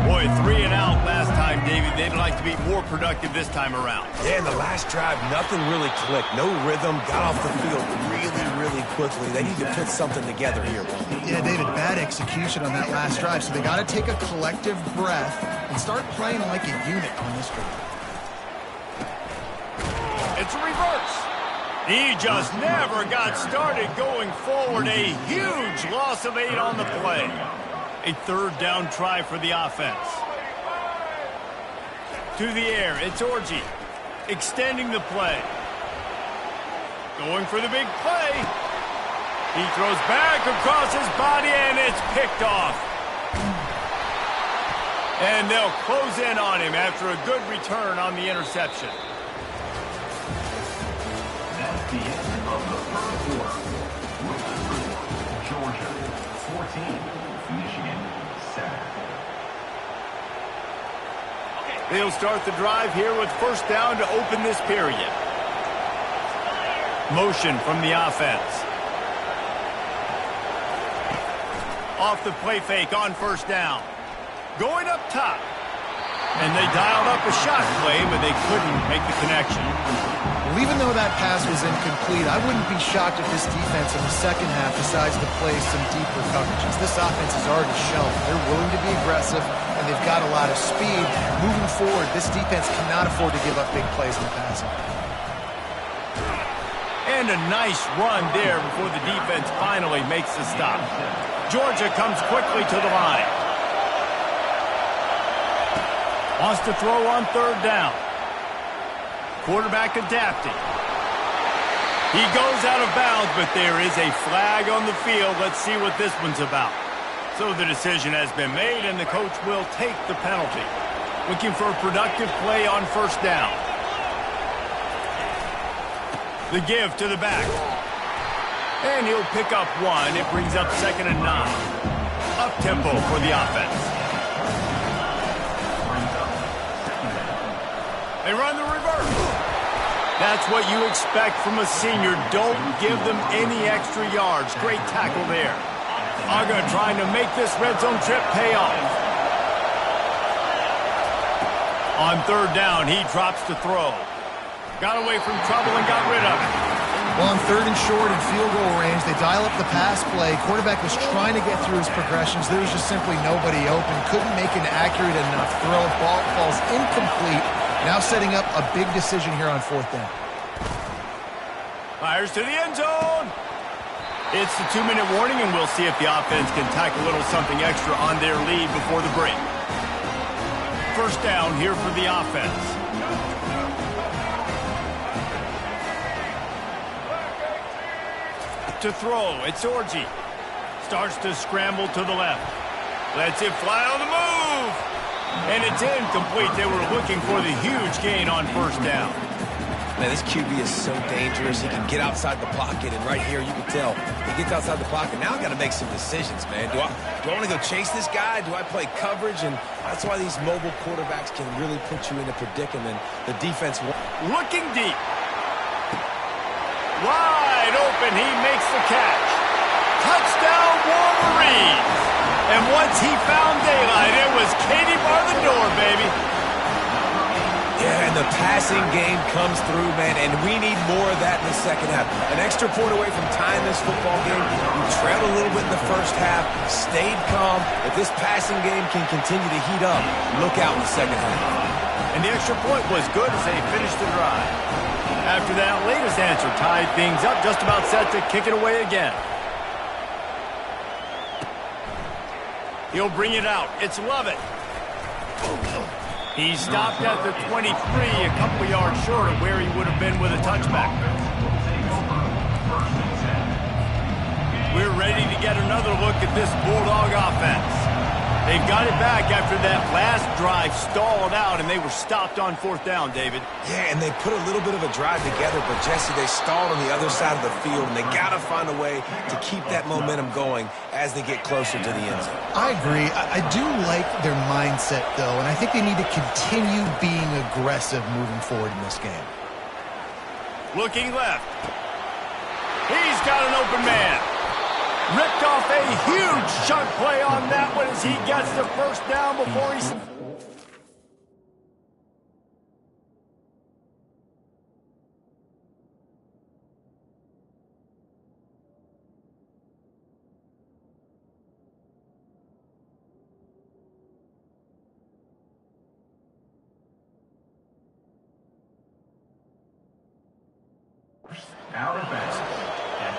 Boy, 3 and out last time, David. They'd like to be more productive this time around. Yeah, in the last drive, nothing really clicked. No rhythm. Got off the field really quickly. They need to put something together here. Yeah, David, bad execution on that last drive. So they got to take a collective breath and start playing like a unit on this drive. It's a reverse. He just never got started going forward. A huge loss of 8 on the play. A third down try for the offense. To the air, it's Orji. Extending the play. Going for the big play. He throws back across his body, and it's picked off. And they'll close in on him after a good return on the interception. That's the end of the first quarter. With the score, Georgia 14, Michigan 7. They'll start the drive here with first down to open this period. Motion from the offense. Off the play fake on first down. Going up top. And they dialed up a shot play, but they couldn't make the connection. Well, even though that pass was incomplete, I wouldn't be shocked if this defense in the second half decides to play some deeper coverages. This offense is already shown. They're willing to be aggressive, and they've got a lot of speed. Moving forward, this defense cannot afford to give up big plays in the passing. And a nice run there before the defense finally makes the stop. Georgia comes quickly to the line. Wants to throw on third down. Quarterback adapting. He goes out of bounds, but there is a flag on the field. Let's see what this one's about. So the decision has been made, and the coach will take the penalty. Looking for a productive play on first down. The give to the back. And he'll pick up one. It brings up 2nd and 9. Up-tempo for the offense. They run the reverse. That's what you expect from a senior. Don't give them any extra yards. Great tackle there. Aga trying to make this red zone trip pay off. On third down, he drops to throw. Got away from trouble and got rid of it. Well, on third and short and field goal range, they dial up the pass play. Quarterback was trying to get through his progressions. There was just simply nobody open. Couldn't make an accurate enough throw. Ball falls incomplete. Now setting up a big decision here on fourth down. Fires to the end zone. It's the 2-minute warning, and we'll see if the offense can tack a little something extra on their lead before the break. First down here for the offense. To throw, it's Orji. Starts to scramble to the left. Lets it fly on the move. And it's incomplete. They were looking for the huge gain on first down. Man, this QB is so dangerous. He can get outside the pocket, and right here you can tell he gets outside the pocket. Now I got to make some decisions, man. Do I want to go chase this guy? Do I play coverage? And that's why these mobile quarterbacks can really put you in a predicament. The defense looking deep. Wide open, he makes the catch. Touchdown, Wolverines. And once he found daylight, it was Katie bar the door, baby. Yeah, and the passing game comes through, man, and we need more of that in the second half. An extra point away from tying this football game. You trailed a little bit in the first half, stayed calm. If this passing game can continue to heat up, look out in the second half. And the extra point was good as they finished the drive. After that latest answer tied things up, just about set to kick it away again. He'll bring it out. It's Lovett. He stopped at the 23, a couple of yards short of where he would have been with a touchback. We're ready to get another look at this Bulldog offense. They've got it back after that last drive stalled out, and they were stopped on fourth down, David. Yeah, and they put a little bit of a drive together, but, Jesse, they stalled on the other side of the field, and they got to find a way to keep that momentum going as they get closer to the end zone. I agree. I do like their mindset, though, and I think they need to continue being aggressive moving forward in this game. Looking left. He's got an open man. Ripped off a huge chunk play on that one as he gets the first down before he's... Out of bounds.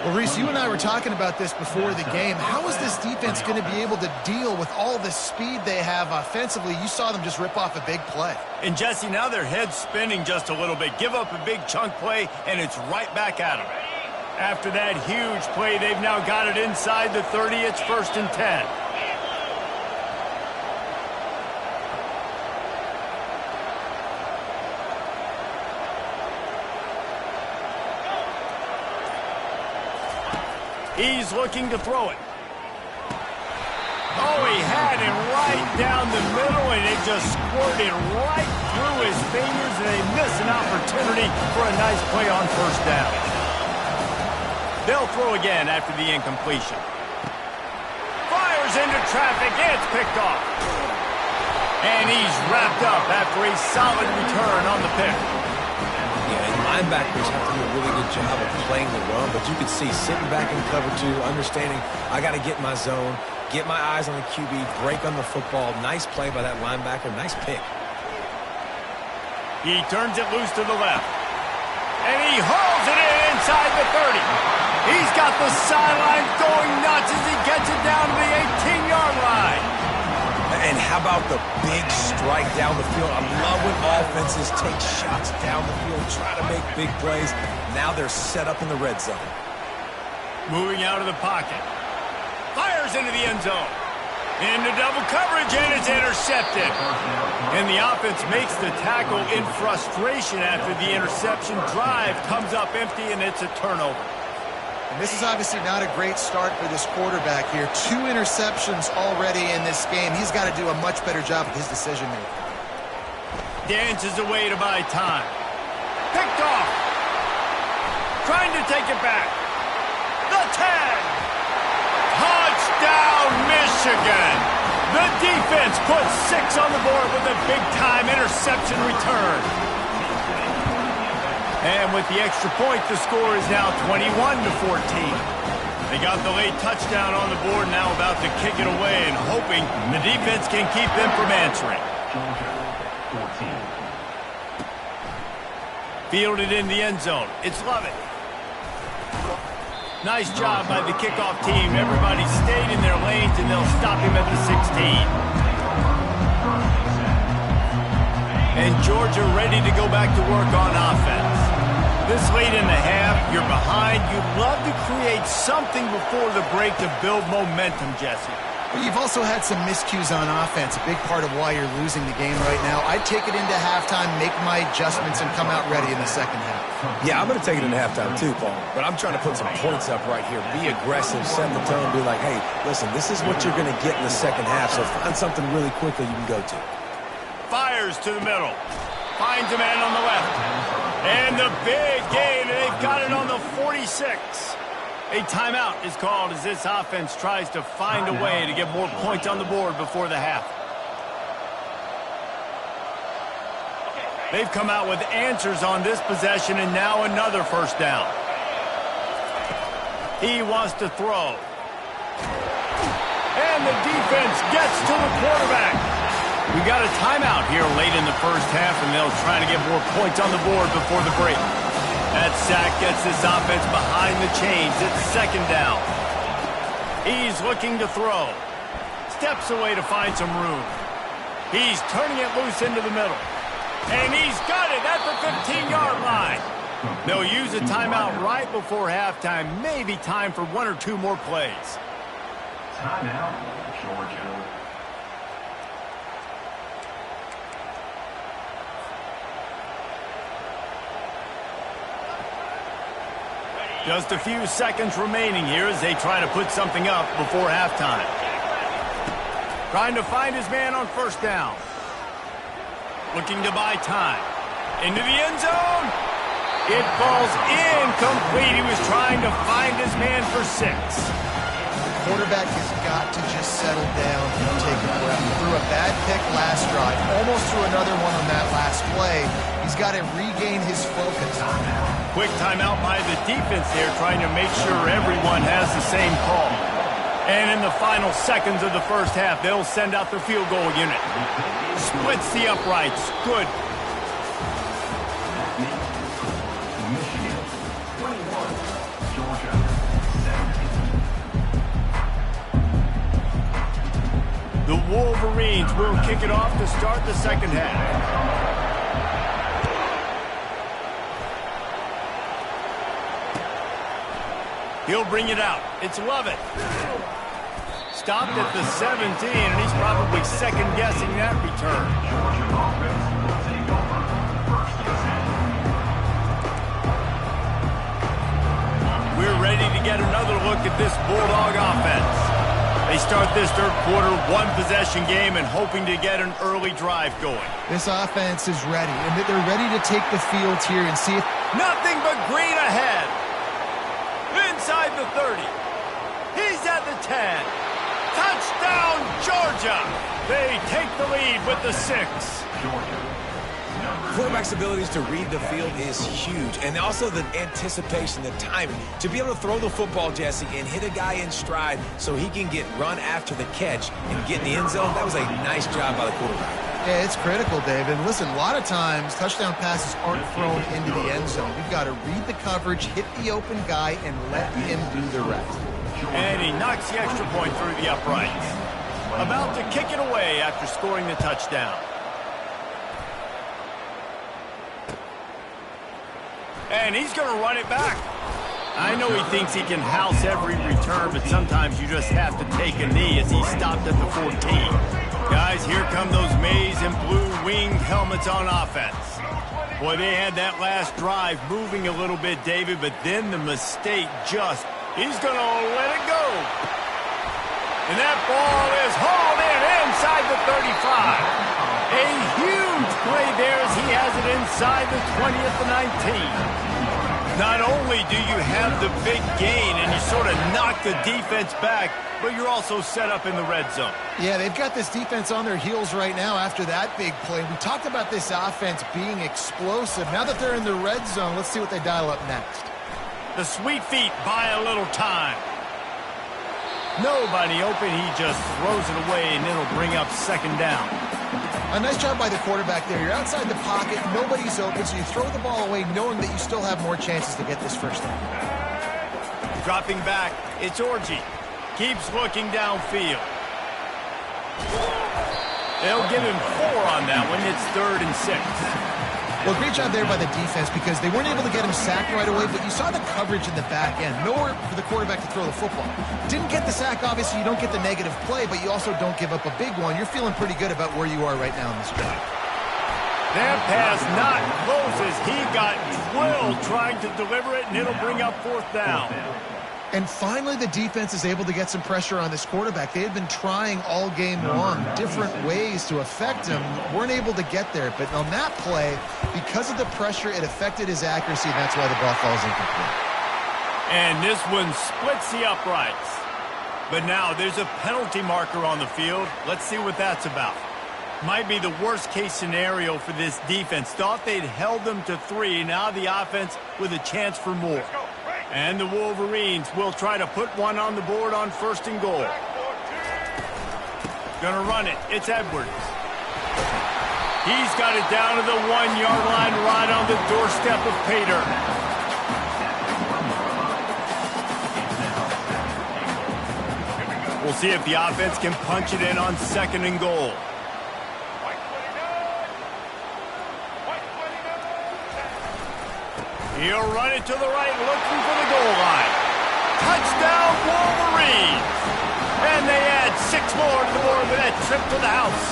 Well, Reese, you and I were talking about this before the game. How is this defense going to be able to deal with all the speed they have offensively? You saw them just rip off a big play. And, Jesse, now their head's spinning just a little bit. Give up a big chunk play, and it's right back at them. After that huge play, they've now got it inside the 30. It's 1st and 10. He's looking to throw it. Oh, he had it right down the middle, and it just squirted right through his fingers, and they miss an opportunity for a nice play on 1st down. They'll throw again after the incompletion. Fires into traffic. It's picked off. And he's wrapped up after a solid return on the pick. Yeah, and linebackers have to do a really good job of playing the run, but you can see sitting back in cover 2, understanding I got to get in my zone, get my eyes on the QB, break on the football. Nice play by that linebacker. Nice pick. He turns it loose to the left. And he hurls it in inside the 30. He's got the sideline going nuts as he gets it down to the 18-yard line. And how about the big strike down the field? I love when offenses take shots down the field, try to make big plays. Now they're set up in the red zone. Moving out of the pocket. Fires into the end zone. Into double coverage, and it's intercepted. And the offense makes the tackle in frustration after the interception. Drive comes up empty, and it's a turnover. And this is obviously not a great start for this quarterback here. 2 interceptions already in this game. He's got to do a much better job with his decision-making. Dances away to buy time. Picked off. Trying to take it back. The 10. Touchdown, Michigan! The defense puts 6 on the board with a big-time interception return. And with the extra point, the score is now 21-14. They got the late touchdown on the board, now about to kick it away and hoping the defense can keep them from answering. Georgia, 14. Fielded in the end zone. It's Lovett. Nice job by the kickoff team. Everybody stayed in their lanes, and they'll stop him at the 16. And Georgia ready to go back to work on offense. This late in the half, you're behind. You'd love to create something before the break to build momentum, Jesse. But you've also had some miscues on offense, a big part of why you're losing the game right now. I'd take it into halftime, make my adjustments, and come out ready in the second half. Yeah, I'm going to take it into halftime too, Paul. But I'm trying to put some points up right here. Be aggressive, set the tone, be like, hey, listen, this is what you're going to get in the second half, so find something really quickly you can go to. Fires to the middle. Finds a man on the left. And the big gain, and they've got it on the 46. A timeout is called as this offense tries to find a way to get more points on the board before the half. They've come out with answers on this possession, and now another 1st down. He wants to throw. And the defense gets to the quarterback. We got a timeout here late in the first half, and they'll try to get more points on the board before the break. That sack gets this offense behind the chains. It's 2nd down. He's looking to throw. Steps away to find some room. He's turning it loose into the middle. And he's got it at the 15-yard line. They'll use a timeout right before halftime. Maybe time for 1 or 2 more plays. Timeout, Georgia. Just a few seconds remaining here as they try to put something up before halftime. Trying to find his man on 1st down. Looking to buy time. Into the end zone. It falls incomplete. He was trying to find his man for 6. The quarterback has got to just settle down and take a breath. He threw a bad pick last drive. Almost threw another one on that last play. He's got to regain his focus. Quick timeout by the defense there, trying to make sure everyone has the same call. And in the final seconds of the first half, they'll send out their field goal unit. Splits the uprights. Good. Michigan, 21. Georgia, 17. The Wolverines will kick it off to start the second half. He'll bring it out. It's Lovett. Stopped at the 17, and he's probably second-guessing that return. Georgia offense will take over 1st and 10. We're ready to get another look at this Bulldog offense. They start this third quarter one-possession game and hoping to get an early drive going. This offense is ready, and they're ready to take the field here and see if... Nothing but green ahead. Inside the 30. He's at the 10. Touchdown, Georgia. They take the lead with the 6. Quarterback's abilities to read the field is huge, and also the anticipation, the timing. To be able to throw the football, Jesse, and hit a guy in stride so he can get run after the catch and get in the end zone, that was a nice job by the quarterback. Yeah, it's critical, Dave. And listen, a lot of times touchdown passes aren't thrown into the end zone. You've got to read the coverage, hit the open guy, and let him do the rest. And he knocks the extra point through the uprights. About to kick it away after scoring the touchdown. And he's going to run it back. I know he thinks he can house every return, but sometimes you just have to take a knee as he stopped at the 14. Guys, here come those maize and blue winged helmets on offense. Boy, they had that last drive moving a little bit, David, but then the mistake just, he's going to let it go. And that ball is hauled in inside the 35. A huge play there as he has it inside the 20 at the 19. Not only do you have the big gain and you sort of knock the defense back, but you're also set up in the red zone. Yeah, they've got this defense on their heels right now after that big play. We talked about this offense being explosive. Now that they're in the red zone, let's see what they dial up next. The sweet feet buy a little time. Nobody open, he just throws it away, and it'll bring up second down. A nice job by the quarterback there. You're outside the pocket, nobody's open, so you throw the ball away knowing that you still have more chances to get this first down. Dropping back, it's Orji. Keeps looking downfield. They'll give him 4 on that one. It's 3rd and 6. Well, great job there by the defense because they weren't able to get him sacked right away, but you saw the coverage in the back end. Nowhere for the quarterback to throw the football. Didn't get the sack, obviously. You don't get the negative play, but you also don't give up a big one. You're feeling pretty good about where you are right now in this drive. That pass not closes. He got drilled trying to deliver it, and it'll bring up 4th down. And finally, the defense is able to get some pressure on this quarterback. They had been trying all game long, different ways to affect him. Weren't able to get there. But on that play, because of the pressure, it affected his accuracy, and that's why the ball falls incomplete. And this one splits the uprights. But now there's a penalty marker on the field. Let's see what that's about. Might be the worst-case scenario for this defense. Thought they'd held them to 3. Now the offense with a chance for more. And the Wolverines will try to put one on the board on 1st and goal. Gonna run it. It's Edwards. He's got it down to the 1-yard line right on the doorstep of Pater. We'll see if the offense can punch it in on 2nd and goal. He'll run it to the right, looking for the goal line. Touchdown, Wolverines! And they add 6 more to the board with that trip to the house.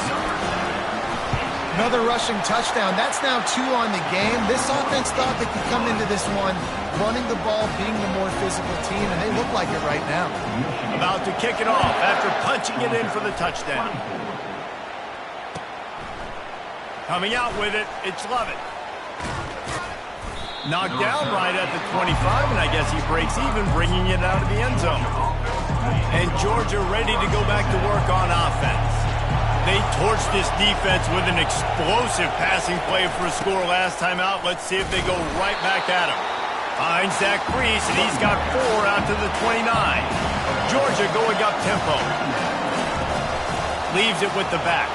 Another rushing touchdown. That's now 2 on the game. This offense thought they could come into this one running the ball, being the more physical team, and they look like it right now. About to kick it off after punching it in for the touchdown. Coming out with it, it's Lovett. Knocked down right at the 25, and I guess he breaks even, bringing it out of the end zone. And Georgia ready to go back to work on offense. They torched this defense with an explosive passing play for a score last time out. Let's see if they go right back at him. Finds Zach Priest, and he's got 4 out to the 29. Georgia going up tempo. Leaves it with the back.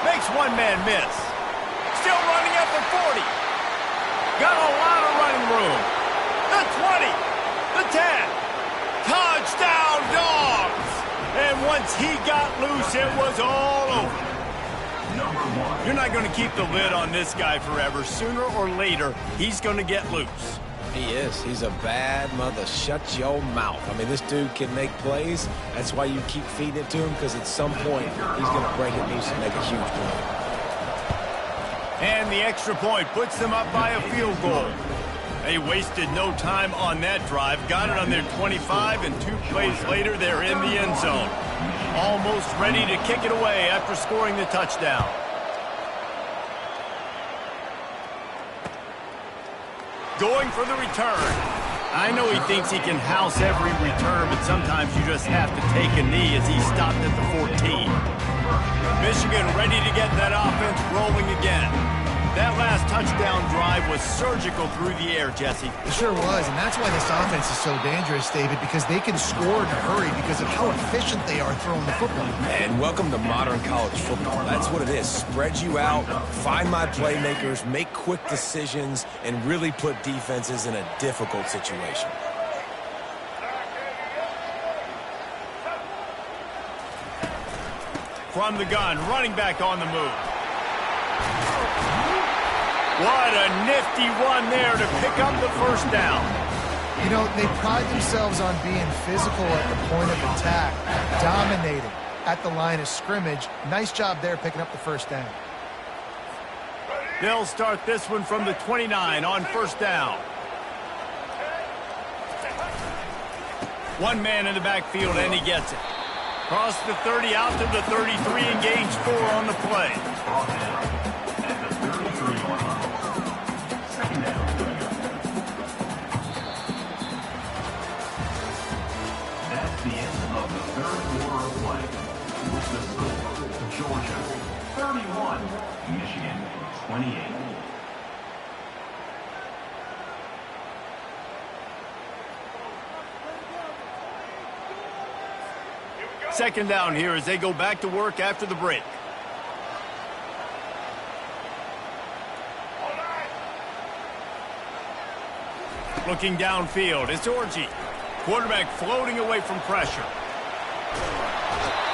Makes one man miss. Still running at the 40. Got a lot of running room. The 20. The 10. Touchdown, Dogs! And once he got loose, it was all over. You're not going to keep the lid on this guy forever. Sooner or later, he's going to get loose. He is. He's a bad mother. Shut your mouth. I mean, this dude can make plays. That's why you keep feeding it to him, because at some point he's going to break it loose and make a huge play. And the extra point puts them up by a field goal. They wasted no time on that drive. Got it on their 25, and 2 plays later, they're in the end zone. Almost ready to kick it away after scoring the touchdown. Going for the return. I know he thinks he can house every return, but sometimes you just have to take a knee as he stopped at the 14. Michigan ready to get that offense rolling again. That last touchdown drive was surgical through the air, Jesse. It sure was, and that's why this offense is so dangerous, David, because they can score in a hurry because of how efficient they are throwing the football. And welcome to modern college football. That's what it is. Spread you out, find my playmakers, make quick decisions, and really put defenses in a difficult situation. From the gun, running back on the move. What a nifty run there to pick up the first down. You know, they pride themselves on being physical at the point of attack, dominating at the line of scrimmage. Nice job there picking up the first down. They'll start this one from the 29 on first down. One man in the backfield, and he gets it. Cross the 30 out to the 33 and gains 4 on the play. That's the end of the third quarter of play. With the score, Georgia 31, Michigan 28. Second down here as they go back to work after the break. Looking downfield, it's Orji. Quarterback floating away from pressure.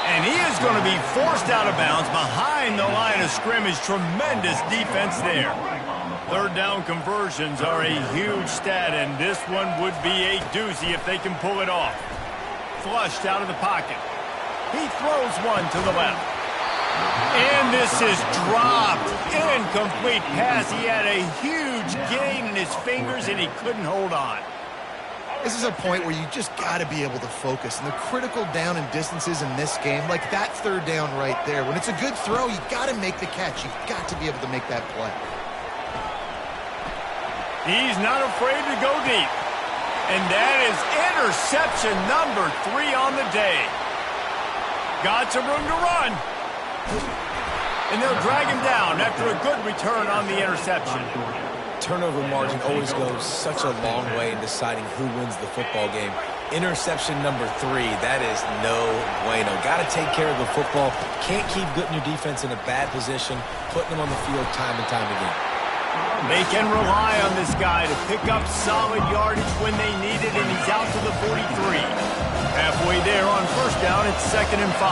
And he is going to be forced out of bounds behind the line of scrimmage. Tremendous defense there. Third down conversions are a huge stat, and this one would be a doozy if they can pull it off. Flushed out of the pocket. He throws one to the left. And this is dropped. Incomplete pass. He had a huge gain in his fingers, and he couldn't hold on. This is a point where you just got to be able to focus. And the critical down and distances in this game, like that third down right there, when it's a good throw, you got to make the catch. You've got to be able to make that play. He's not afraid to go deep. And that is interception number 3 on the day. Got some room to run. And they'll drag him down after a good return on the interception. Turnover margin always goes such a long way in deciding who wins the football game. Interception number 3, that is no bueno. Got to take care of the football. Can't keep putting your defense in a bad position, putting them on the field time and time again. They can rely on this guy to pick up solid yardage when they need it, and he's out to the 43. Halfway there on first down, it's 2nd and 5.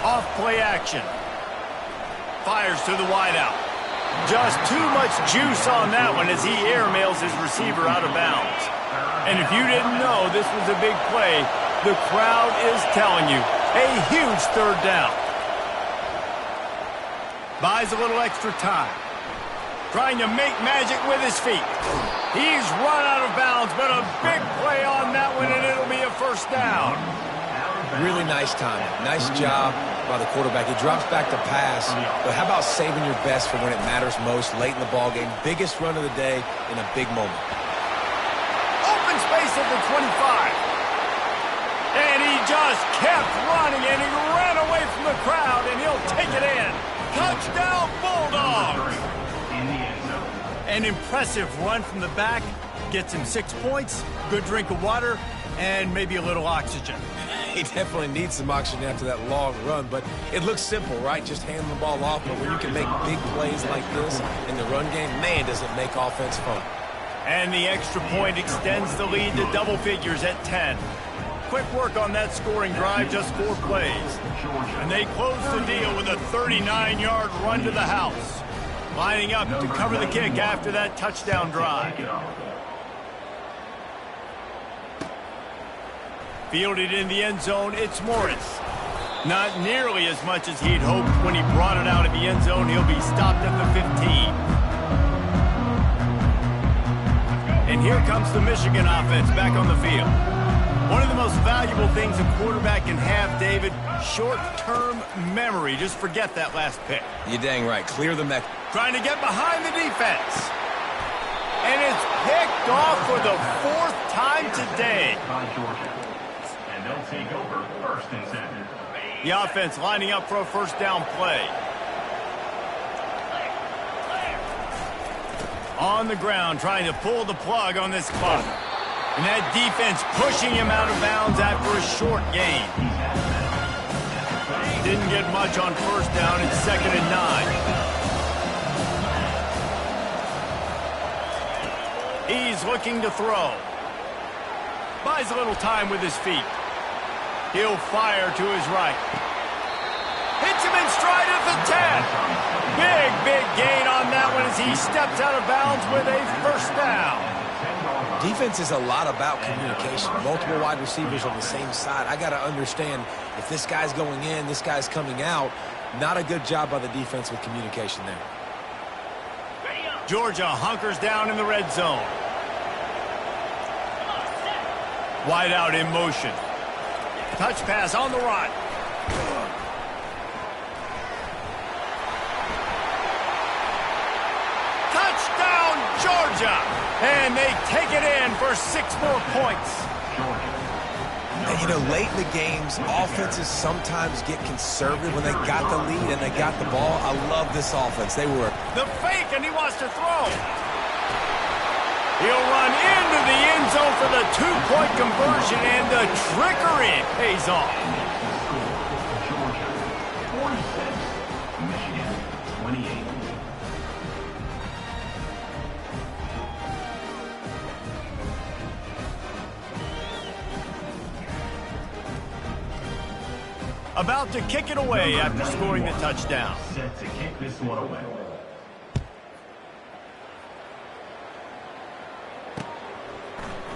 Off play action. Fires to the wideout. Just too much juice on that one as he airmails his receiver out of bounds. And if you didn't know this was a big play, the crowd is telling you, a huge third down. Buys a little extra time. Trying to make magic with his feet. He's run out of bounds, but a big play on that one, and it'll be a first down. Really nice timing. Nice job by the quarterback. He drops back to pass, but how about saving your best for when it matters most late in the ballgame? Biggest run of the day in a big moment. Open space at the 25. And he just kept running, and he ran away from the crowd, and he'll take it in. Touchdown, Bulldogs! An impressive run from the back. Gets him 6 points, good drink of water, and maybe a little oxygen. He definitely needs some oxygen after that long run, but it looks simple, right? Just hand the ball off, but when you can make big plays like this in the run game, man, does it make offense fun. And the extra point extends the lead to double figures at 10. Quick work on that scoring drive, just 4 plays. And they close the deal with a 39-yard run to the house. Lining up to cover the kick after that touchdown drive. Fielded in the end zone, it's Morris. Not nearly as much as he'd hoped when he brought it out of the end zone. He'll be stopped at the 15. And here comes the Michigan offense back on the field. One of the most valuable things a quarterback can have, David, short-term memory. Just forget that last pick. You're dang right. Clear the mech. Trying to get behind the defense. And it's picked off for the 4th time today. And they'll take over 1st and 7. The offense lining up for a first down play. On the ground, trying to pull the plug on this clock. And that defense pushing him out of bounds after a short gain. Didn't get much on first down. It's 2nd and 9. He's looking to throw. Buys a little time with his feet. He'll fire to his right. Hits him in stride at the 10. Big gain on that one as he steps out of bounds with a first down. Defense is a lot about communication. Multiple wide receivers on the same side. I got to understand if this guy's going in, this guy's coming out. Not a good job by the defense with communication there. Georgia hunkers down in the red zone. Wide out in motion. Touch pass on the right. Touchdown, Georgia! And they take it in for 6 more points. And, you know, late in the games, offenses sometimes get conservative when they got the lead and they got the ball. I love this offense. They were... The fake, and he wants to throw. He'll run into the end zone for the 2-point conversion, and the trickery pays off. Georgia 46, Michigan 28. About to kick it away after scoring the touchdown. Set to kick this one away.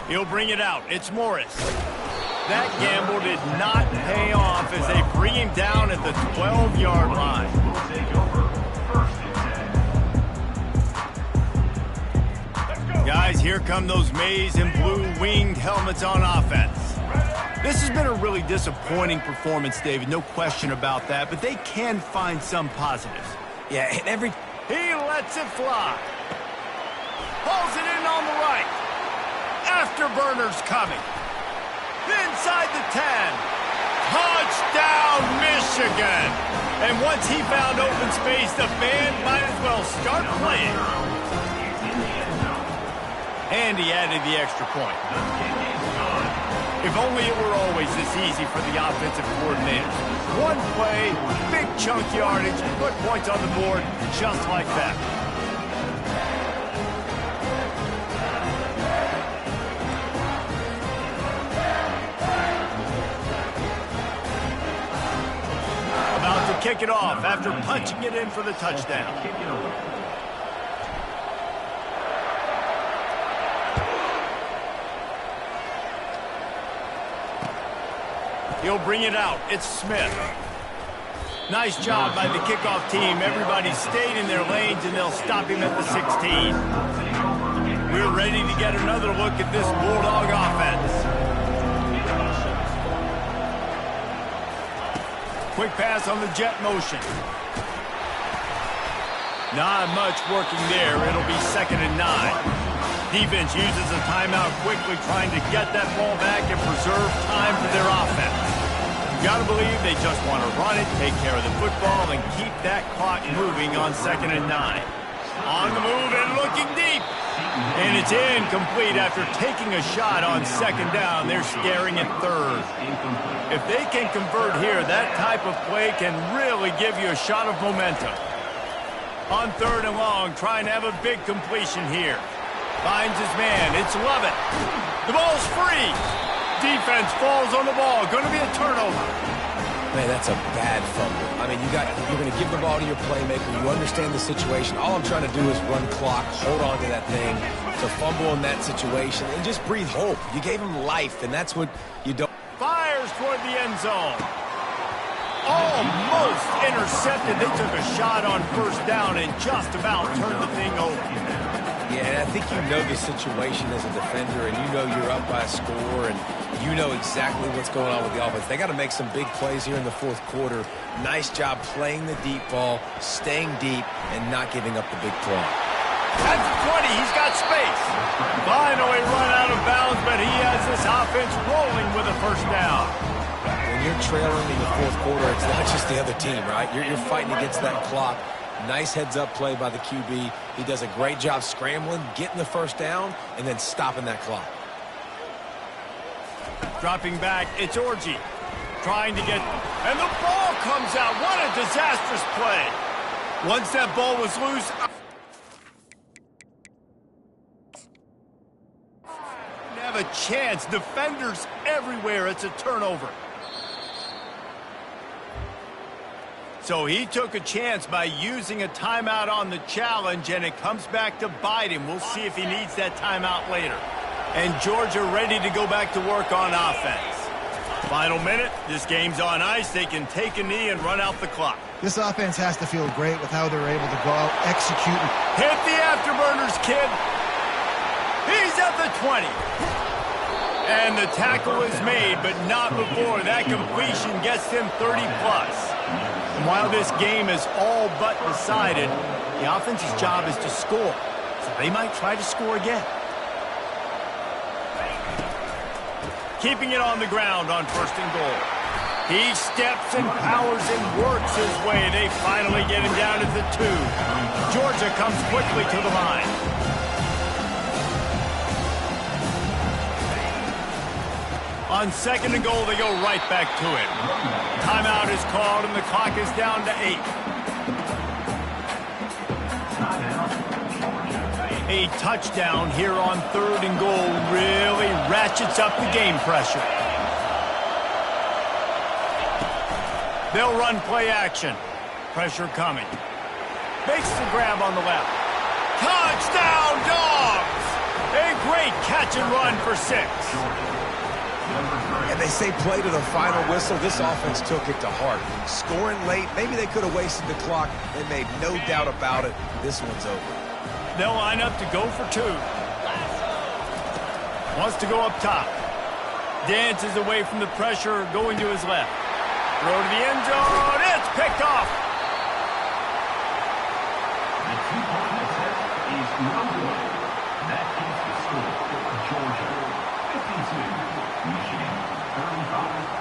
He'll bring it out. It's Morris. That gamble did not pay off as they bring him down at the 12-yard line. We'll take over 1st and 10. Guys, here come those maize and blue winged helmets on offense. This has been a really disappointing performance, David. No question about that, but they can find some positives. Yeah, and every... He lets it fly. Pulls it in on the right. Afterburner's coming. Inside the 10. Touchdown, Michigan. And once he found open space, the band might as well start playing. And he added the extra point. If only it were always this easy for the offensive coordinators. One play, big chunk yardage, put points on the board just like that. About to kick it off after punching it in for the touchdown. He'll bring it out. It's Smith. Nice job by the kickoff team. Everybody stayed in their lanes, and they'll stop him at the 16. We're ready to get another look at this Bulldog offense. Quick pass on the jet motion. Not much working there. It'll be 2nd and 9. Defense uses a timeout quickly, trying to get that ball back and preserve time for their offense. You got to believe they just want to run it, take care of the football, and keep that clock moving on 2nd and 9. On the move and looking deep. And it's incomplete after taking a shot on 2nd down. They're staring at 3rd. If they can convert here, that type of play can really give you a shot of momentum. On 3rd and long, trying to have a big completion here. Finds his man. It's Lovett. The ball's free. Defense falls on the ball. Going to be a turnover. Man, that's a bad fumble. I mean, you're going to give the ball to your playmaker. You understand the situation. All I'm trying to do is run clock, hold on to that thing. To fumble in that situation and just breathe hope. You gave him life, and that's what you don't. Fires toward the end zone. Almost intercepted. They took a shot on first down and just about turned the thing over. Yeah, and I think you know the situation as a defender, and you know you're up by a score, and you know exactly what's going on with the offense. They got to make some big plays here in the fourth quarter. Nice job playing the deep ball, staying deep, and not giving up the big play. At the 20, he's got space. Finally run out of bounds, but he has this offense rolling with a first down. When you're trailing in the fourth quarter, it's not just the other team, right? You're fighting against that clock. Nice heads-up play by the QB. He does a great job scrambling, getting the first down, and then stopping that clock. Dropping back, it's Orji. Trying to get... And the ball comes out. What a disastrous play. Once that ball was loose... Have a chance. Defenders everywhere. It's a turnover. So he took a chance by using a timeout on the challenge, and it comes back to bite him. We'll see if he needs that timeout later. And Georgia ready to go back to work on offense. Final minute. This game's on ice. They can take a knee and run out the clock. This offense has to feel great with how they're able to go out, execute. Hit the afterburners, kid. He's at the 20. And the tackle is made, but not before. That completion gets him 30+. And while this game is all but decided, the offense's job is to score. So they might try to score again. Keeping it on the ground on first and goal. He steps and powers and works his way. They finally get him down to the 2. Georgia comes quickly to the line. On second and goal, they go right back to it. Timeout is called, and the clock is down to 8. A touchdown here on third and goal really ratchets up the game pressure. They'll run play action. Pressure coming. Makes the grab on the left. Touchdown, Dogs! A great catch and run for 6. And they say play to the final whistle. This offense took it to heart. Scoring late, maybe they could have wasted the clock. They made no doubt about it. This one's over. They'll line up to go for 2. Wants to go up top. Dances away from the pressure, going to his left. Throw to the end zone. It's picked off. The 2-point attempt is no good. That is the score. Georgia 52, Michigan 35.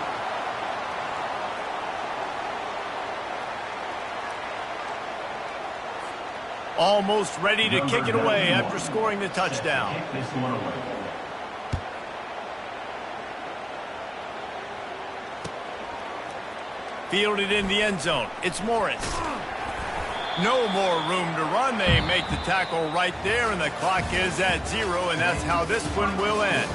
Almost ready to kick it away after scoring the touchdown. Kick this one away. Fielded in the end zone. It's Morris. No more room to run. They make the tackle right there, and the clock is at 0, and that's how this one will end.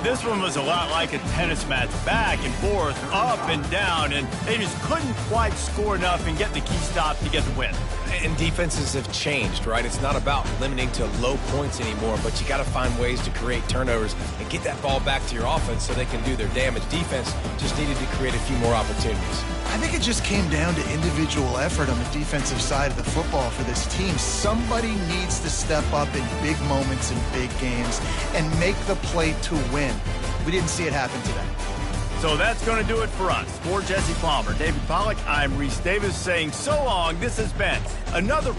This one was a lot like a tennis match, back and forth, up and down, and they just couldn't quite score enough and get the key stop to get the win. And defenses have changed, right? It's not about limiting to low points anymore, but you got to find ways to create turnovers and get that ball back to your offense so they can do their damage. Defense just needed to create a few more opportunities. I think it just came down to individual effort on the defensive side of the football for this team. Somebody needs to step up in big moments in big games and make the play to win. We didn't see it happen today. So that's going to do it for us. For Jesse Palmer, David Pollack, I'm Reese Davis saying so long. This has been another...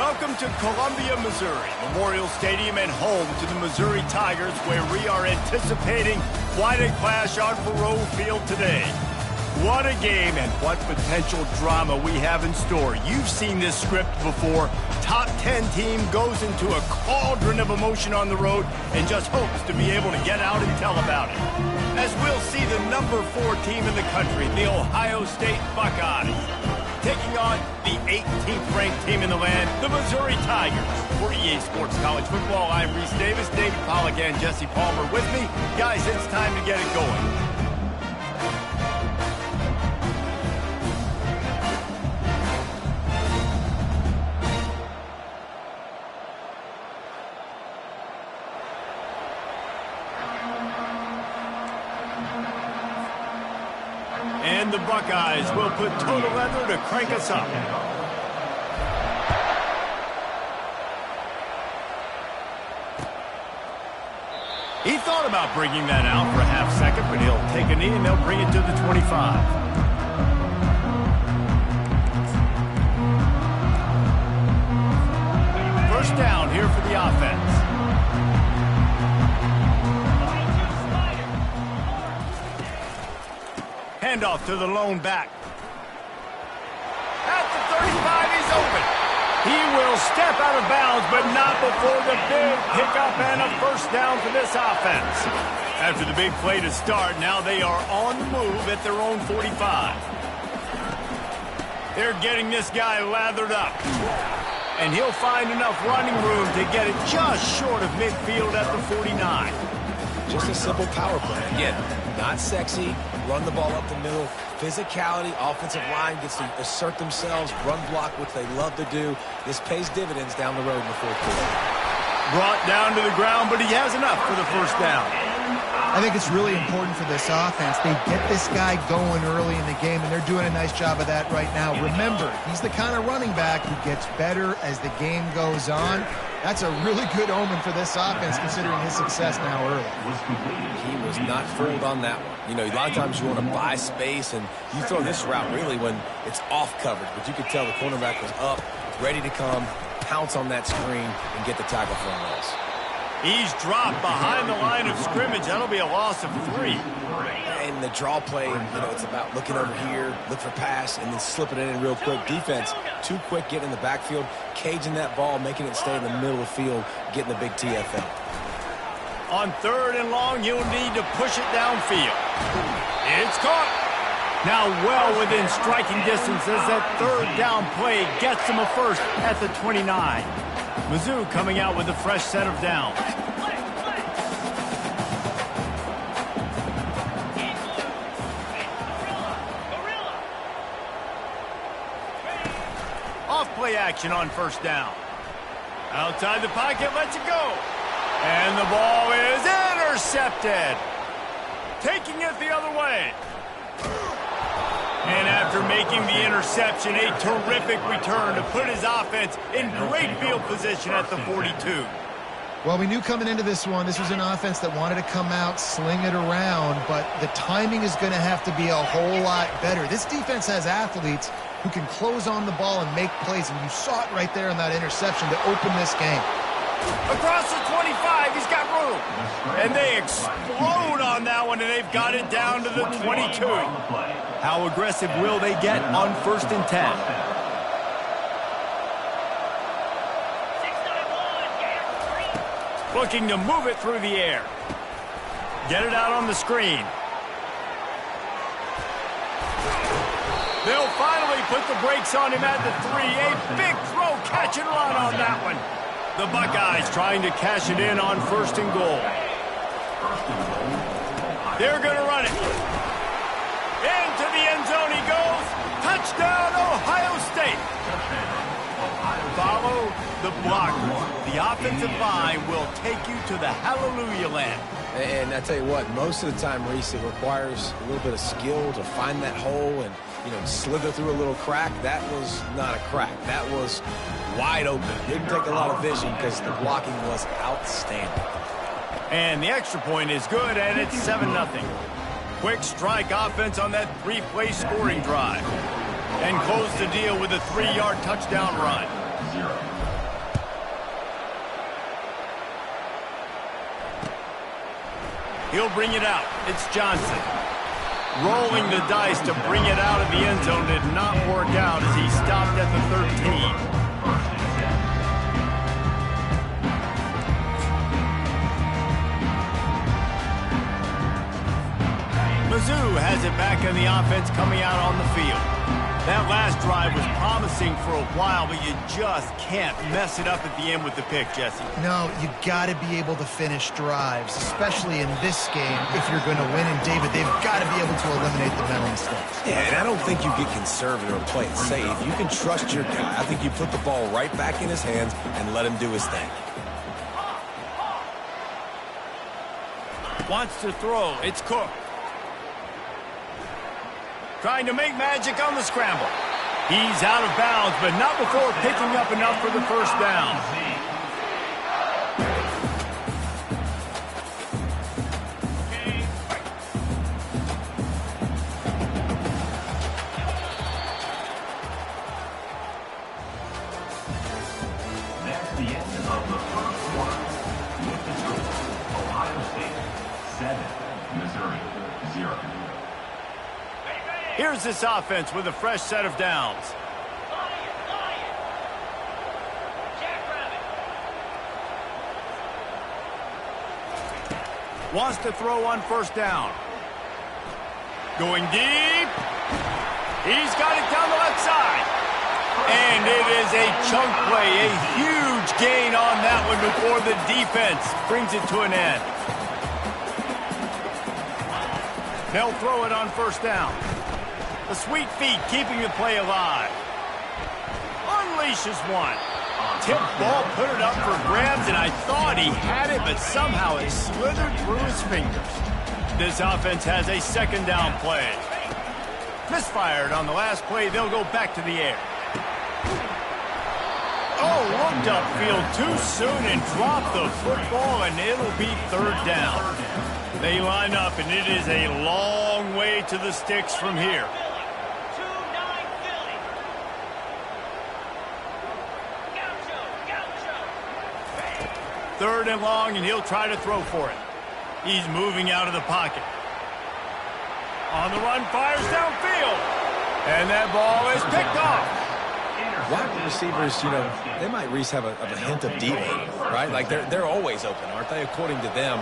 Welcome to Columbia, Missouri, Memorial Stadium and home to the Missouri Tigers, where we are anticipating quite a clash on Faurot Field today. What a game and what potential drama we have in store. You've seen this script before. Top 10 team goes into a cauldron of emotion on the road and just hopes to be able to get out and tell about it. As we'll see the number 4 team in the country, the Ohio State Buckeyes, taking on the 18th ranked team in the land, the Missouri Tigers. For EA Sports College Football, I'm Reese Davis, David Pollack and Jesse Palmer with me. Guys, it's time to get it going. And the Buckeyes will put total leather to crank us up. He thought about bringing that out for a half second, but he'll take a knee and they'll bring it to the 25. First down here for the offense. Handoff to the lone back. At the 35, he's open. He will step out of bounds, but not before the big pickup and a first down for this offense. After the big play to start, now they are on the move at their own 45. They're getting this guy lathered up. And he'll find enough running room to get it just short of midfield at the 49. Just a simple power play. Again, not sexy, run the ball up the middle. Physicality, offensive line gets to assert themselves, run block, which they love to do. This pays dividends down the road in the fourth quarter. Brought down to the ground, but he has enough for the first down. I think it's really important for this offense. They get this guy going early in the game, and they're doing a nice job of that right now. Remember, he's the kind of running back who gets better as the game goes on. That's a really good omen for this offense, considering his success now early. He was not fooled on that one. You know, a lot of times you want to buy space, and you throw this route really when it's off coverage. But you could tell the cornerback was up, ready to come, pounce on that screen, and get the tackle for a loss. He's dropped behind the line of scrimmage. That'll be a loss of 3. And the draw play, you know, it's about looking over here, look for pass, and then slipping it in real quick. Defense, too quick getting in the backfield, caging that ball, making it stay in the middle of the field, getting the big TFL. On 3rd and long, you'll need to push it downfield. It's caught. Now well within striking distance as that 3rd down play gets him a first at the 29. Mizzou coming out with a fresh set of downs. Off-play action on first down. Outside the pocket, lets it go. And the ball is intercepted. Taking it the other way. And after making the interception, a terrific return to put his offense in great field position at the 42. Well, we knew coming into this one, this was an offense that wanted to come out, sling it around, but the timing is going to have to be a whole lot better. This defense has athletes who can close on the ball and make plays, and you saw it right there in that interception to open this game. Across the 25, he's got room. And they explode on that one, and they've got it down to the 22. How aggressive will they get on 1st and 10? Looking to move it through the air. Get it out on the screen. They'll finally put the brakes on him at the 3. A big throw, catch and run on that one. The Buckeyes trying to cash it in on 1st and goal. They're going to run it. Into the end zone he goes. Touchdown, Ohio State. Follow the blockers. The offensive line will take you to the hallelujah land. And I tell you what, most of the time, Reese, it requires a little bit of skill to find that hole and, you know, slither through a little crack. That was not a crack. That was wide open. Didn't take a lot of vision because the blocking was outstanding. And the extra point is good, and it's 7-0. Quick strike offense on that 3-play scoring drive. And close the deal with a 3-yard touchdown run. He'll bring it out. It's Johnson. Rolling the dice to bring it out of the end zone did not work out as he stopped at the 13. Mizzou has it back in the offense coming out on the field. That last drive was promising for a while, but you just can't mess it up at the end with the pick, Jesse. No, you got to be able to finish drives, especially in this game if you're going to win. And, David, they've got to be able to eliminate the mental mistakes. Yeah, and I don't think you get conservative or play it safe. You can trust your guy. I think you put the ball right back in his hands and let him do his thing. Wants to throw. It's Cook. Trying to make magic on the scramble. He's out of bounds, but not before picking up enough for the first down. That's the end of the first quarter. With the score, Ohio State 7, Missouri 0. Here's this offense with a fresh set of downs. Wants to throw on first down. Going deep. He's got it down the left side. And it is a chunk play, a huge gain on that one before the defense brings it to an end. They'll throw it on first down. The sweet feet keeping the play alive. Unleashes one. Tip ball, put it up for grabs, and I thought he had it, but somehow it slithered through his fingers. This offense has a second down play. Misfired on the last play. They'll go back to the air. Oh, looked upfield too soon and dropped the football, and it'll be third down. They line up, and it is a long way to the sticks from here. Third and long, and he'll try to throw for it. He's moving out of the pocket. On the run, fires downfield. And that ball is picked off. Wide receivers, you know, they might at least have a hint of deep, right? Like they're always open, aren't they, according to them?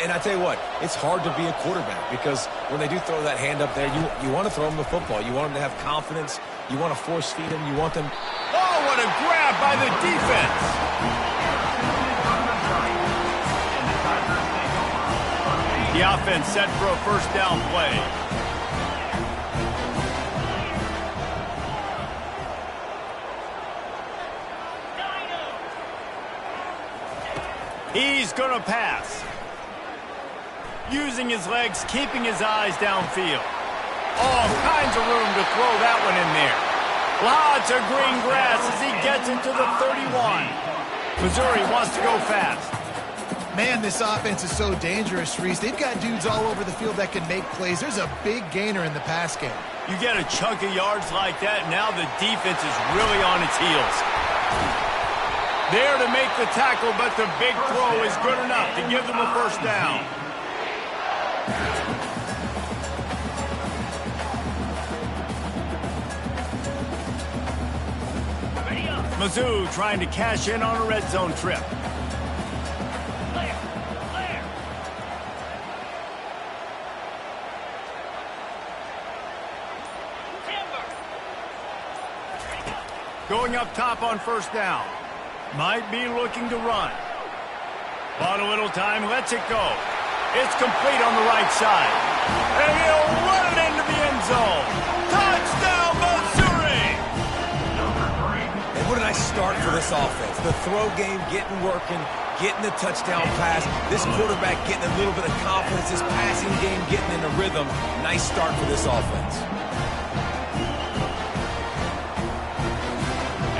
And I tell you what, it's hard to be a quarterback because when they do throw that hand up there, you want to throw them the football. You want them to have confidence. You want to force feed them. You want them. Oh, what a grab by the defense. The offense set for a first down play. He's going to pass. Using his legs, keeping his eyes downfield. All kinds of room to throw that one in there. Lots of green grass as he gets into the 31. Missouri wants to go fast. Man, this offense is so dangerous, Reese. They've got dudes all over the field that can make plays. There's a big gainer in the pass game. You get a chunk of yards like that, now the defense is really on its heels. There to make the tackle, but the big throw is good enough to give them a first down. Mizzou trying to cash in on a red zone trip. Going up top on first down. Might be looking to run. Bought a little time, lets it go. It's complete on the right side. And he'll run it into the end zone. Touchdown, Missouri! And what a nice start for this offense. The throw game getting working, getting the touchdown pass. This quarterback getting a little bit of confidence. This passing game getting in a rhythm. Nice start for this offense.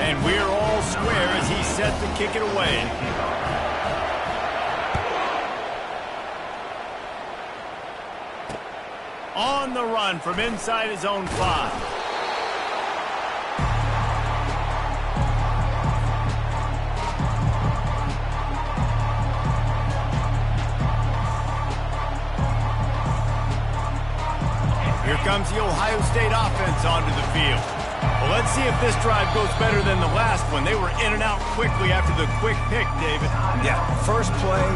And we're all square as he's set to kick it away. On the run from inside his own 5. comes the Ohio State offense onto the field. Well, let's see if this drive goes better than the last one. They were in and out quickly after the quick pick, David. Yeah, first play,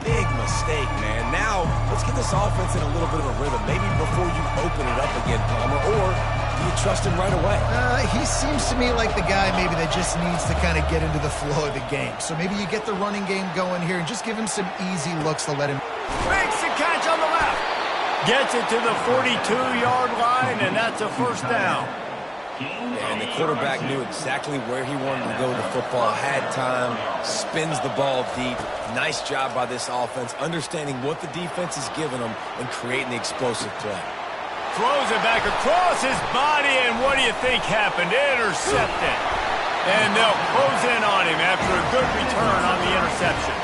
big mistake, man. Now, let's get this offense in a little bit of a rhythm. Maybe before you open it up again, Palmer, or do you trust him right away? He seems to me like the guy maybe that just needs to kind of get into the flow of the game. So maybe you get the running game going here and just give him some easy looks to let him. Makes the catch on the left. Gets it to the 42-yard line, and that's a first down. And the quarterback knew exactly where he wanted to go with the football, had time, spins the ball deep. Nice job by this offense, understanding what the defense is giving them and creating the explosive play. Throws it back across his body, and what do you think happened? Intercepted. And they'll close in on him after a good return on the interception.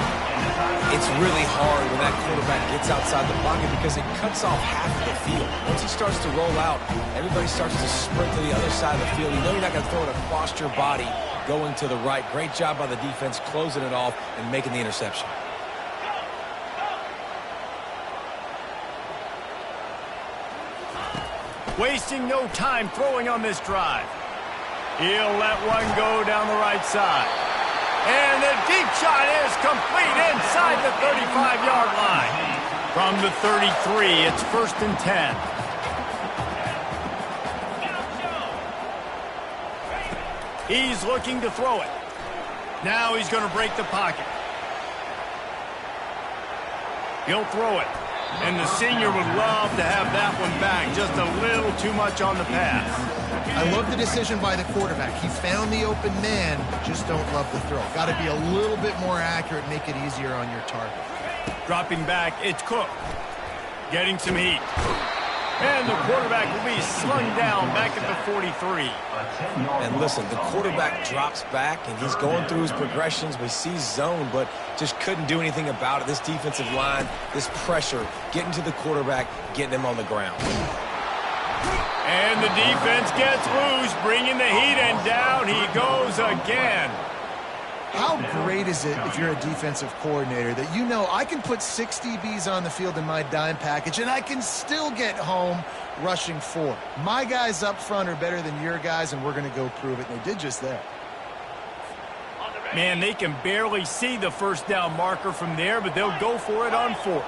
It's really hard when that quarterback gets outside the pocket because it cuts off half of the field. Once he starts to roll out, everybody starts to sprint to the other side of the field. You know you're not going to throw it across your body going to the right. Great job by the defense closing it off and making the interception. Wasting no time throwing on this drive. He'll let one go down the right side. And the deep shot is complete inside the 35-yard line. From the 33, it's 1st and 10. He's looking to throw it. Now he's going to break the pocket. He'll throw it. And the senior would love to have that one back. Just a little too much on the pass. I love the decision by the quarterback. He found the open man, just don't love the throw. Got to be a little bit more accurate, make it easier on your target. Dropping back, it's Cook. Getting some heat. And the quarterback will be slung down back at the 43. And listen, the quarterback drops back, and he's going through his progressions. We see zone, but just couldn't do anything about it. This defensive line, this pressure, getting to the quarterback, getting him on the ground. And the defense gets loose, bringing the heat, and down he goes again. How great is it if you're a defensive coordinator that you know I can put 6 DBs on the field in my dime package and I can still get home rushing 4. My guys up front are better than your guys, and we're going to go prove it. And they did just that. Man, they can barely see the first down marker from there, but they'll go for it on 4th.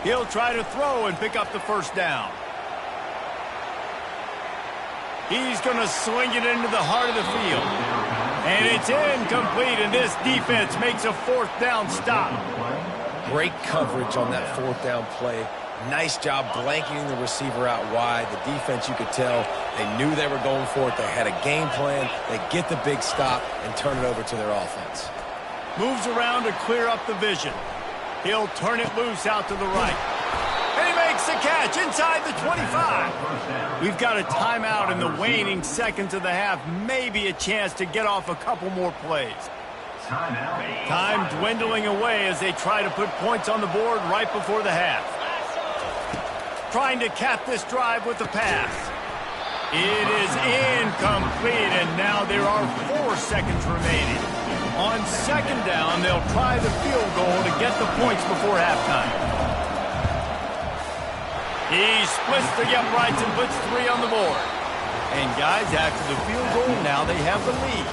He'll try to throw and pick up the first down. He's going to sling it into the heart of the field. And it's incomplete, and this defense makes a 4th down stop. Great coverage on that 4th down play. Nice job blanketing the receiver out wide. The defense, you could tell, they knew they were going for it. They had a game plan. They get the big stop and turn it over to their offense. Moves around to clear up the vision. He'll turn it loose out to the right. And he makes the catch inside the 25. We've got a timeout in the waning seconds of the half. Maybe a chance to get off a couple more plays. Time dwindling away as they try to put points on the board right before the half. Trying to cap this drive with the pass. It is incomplete, and now there are 4 seconds remaining. On 2nd down, they'll try the field goal to get the points before halftime. He splits the uprights and puts 3 on the board. And guys, after the field goal, now they have the lead.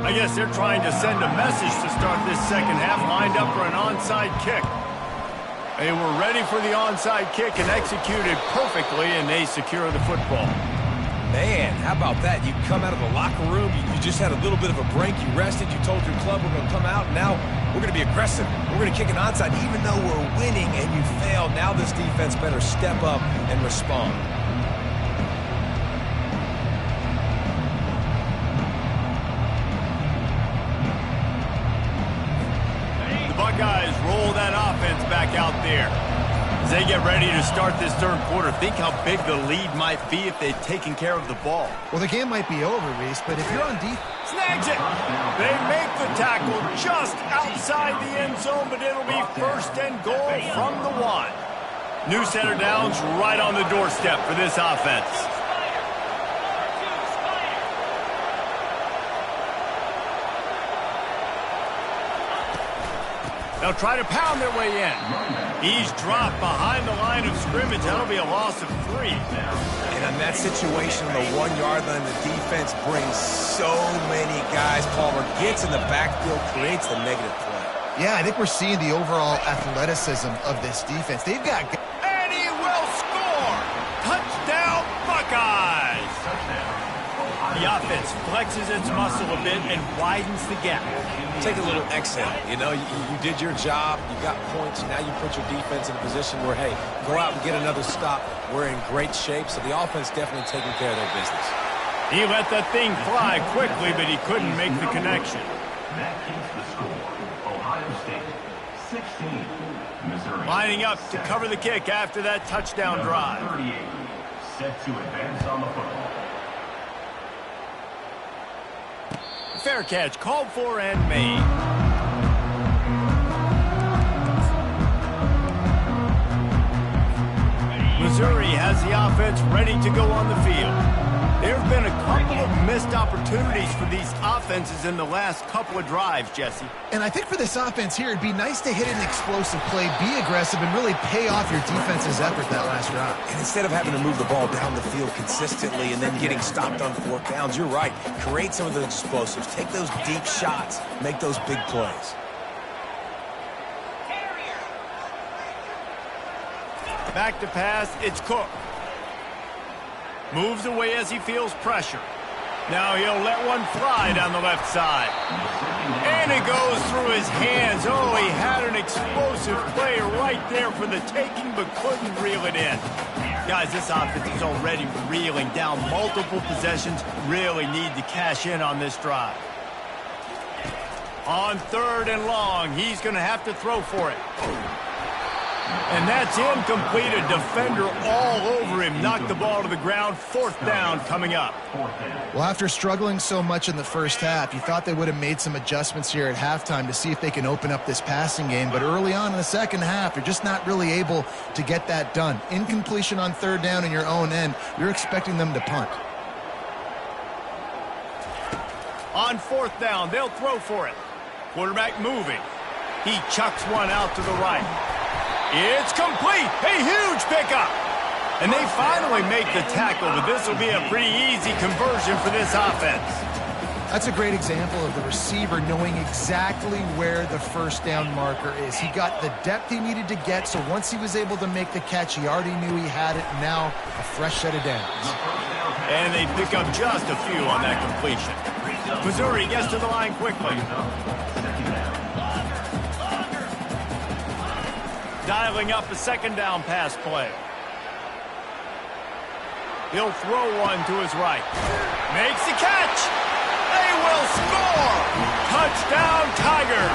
I guess they're trying to send a message to start this second half, lined up for an onside kick. They were ready for the onside kick and executed perfectly, and they secure the football. Man, how about that? You come out of the locker room, you just had a little bit of a break, you rested, you told your club we're going to come out, and now we're going to be aggressive. We're going to kick an onside, even though we're winning and you failed. Now this defense better step up and respond. Buckeyes roll that offense back out there as they get ready to start this 3rd quarter. Think how big the lead might be if they'd taken care of the ball. Well, the game might be over, Reese, but if you're on defense... Snags it. They make the tackle just outside the end zone, but it'll be first and goal from the 1. New center downs right on the doorstep for this offense. They'll try to pound their way in. He's dropped behind the line of scrimmage. That'll be a loss of 3. And in that situation, the 1-yard line, the defense brings so many guys. Palmer gets in the backfield, creates the negative play. Yeah, I think we're seeing the overall athleticism of this defense. They've got... And he will score! Touchdown, Buckeyes! The offense flexes its muscle a bit and widens the gap. Take a little exhale. You know, you did your job. You got points. Now you put your defense in a position where, hey, go out and get another stop. We're in great shape, so the offense definitely taking care of their business. He let that thing fly quickly, but he couldn't make the connection. That keeps the score. Ohio State, 16. Missouri. Lining up to cover the kick after that touchdown drive. 38, set to advance on the football. Fair catch, called for and made. Missouri has the offense ready to go on the field. There have been a couple of missed opportunities for these offenses in the last couple of drives, Jesse. And I think for this offense here, it'd be nice to hit an explosive play, be aggressive, and really pay off your defense's effort that last drive. And instead of having to move the ball down the field consistently and then getting stopped on 4th downs, you're right. Create some of those explosives. Take those deep shots. Make those big plays. Back to pass, it's Cook. Moves away as he feels pressure. Now he'll let one fly down the left side. And it goes through his hands. Oh, he had an explosive play right there for the taking, but couldn't reel it in. Guys, this offense is already reeling down multiple possessions. Really need to cash in on this drive. On 3rd and long, he's going to have to throw for it. And that's incomplete. A defender all over him. Knocked the ball to the ground. 4th down coming up. Well, after struggling so much in the first half, you thought they would have made some adjustments here at halftime to see if they can open up this passing game. But early on in the second half, they're just not really able to get that done. Incompletion on 3rd down in your own end. You're expecting them to punt. On 4th down, they'll throw for it. Quarterback moving. He chucks one out to the right. It's complete. A huge pickup. And they finally make the tackle, but this will be a pretty easy conversion for this offense. That's a great example of the receiver knowing exactly where the 1st down marker is. He got the depth he needed to get, so once he was able to make the catch, he already knew he had it. Now a fresh set of downs. And they pick up just a few on that completion. Missouri gets to the line quickly. Dialing up a 2nd down pass play. He'll throw one to his right. Makes the catch. They will score. Touchdown, Tigers.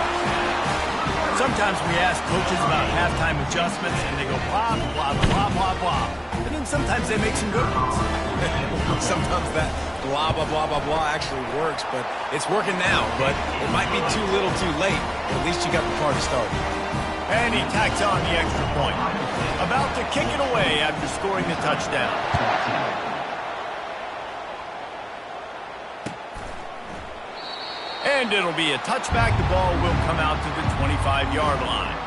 Sometimes we ask coaches about halftime adjustments, and they go blah, blah, blah, blah, blah. And then sometimes they make some good ones. Sometimes that blah, blah, blah, blah, blah actually works, but it's working now. But it might be too little too late. At least you got the party started. And he tacks on the extra point. About to kick it away after scoring the touchdown. And it'll be a touchback. The ball will come out to the 25-yard line.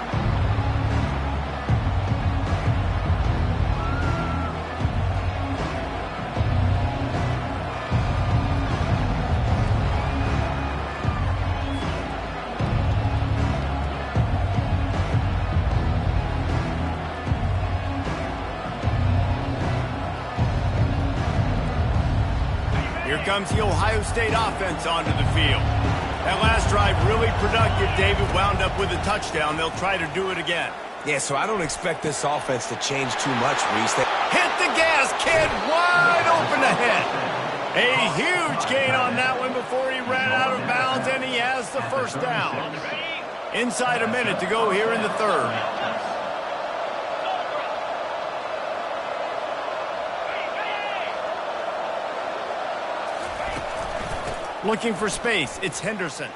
Here comes the Ohio State offense onto the field. That last drive really productive. David wound up with a touchdown. They'll try to do it again. Yeah, so I don't expect this offense to change too much, Reese. Hit the gas, kid. Wide open ahead. A huge gain on that one before he ran out of bounds, and he has the 1st down. Inside a minute to go here in the 3rd. Looking for space, it's Henderson.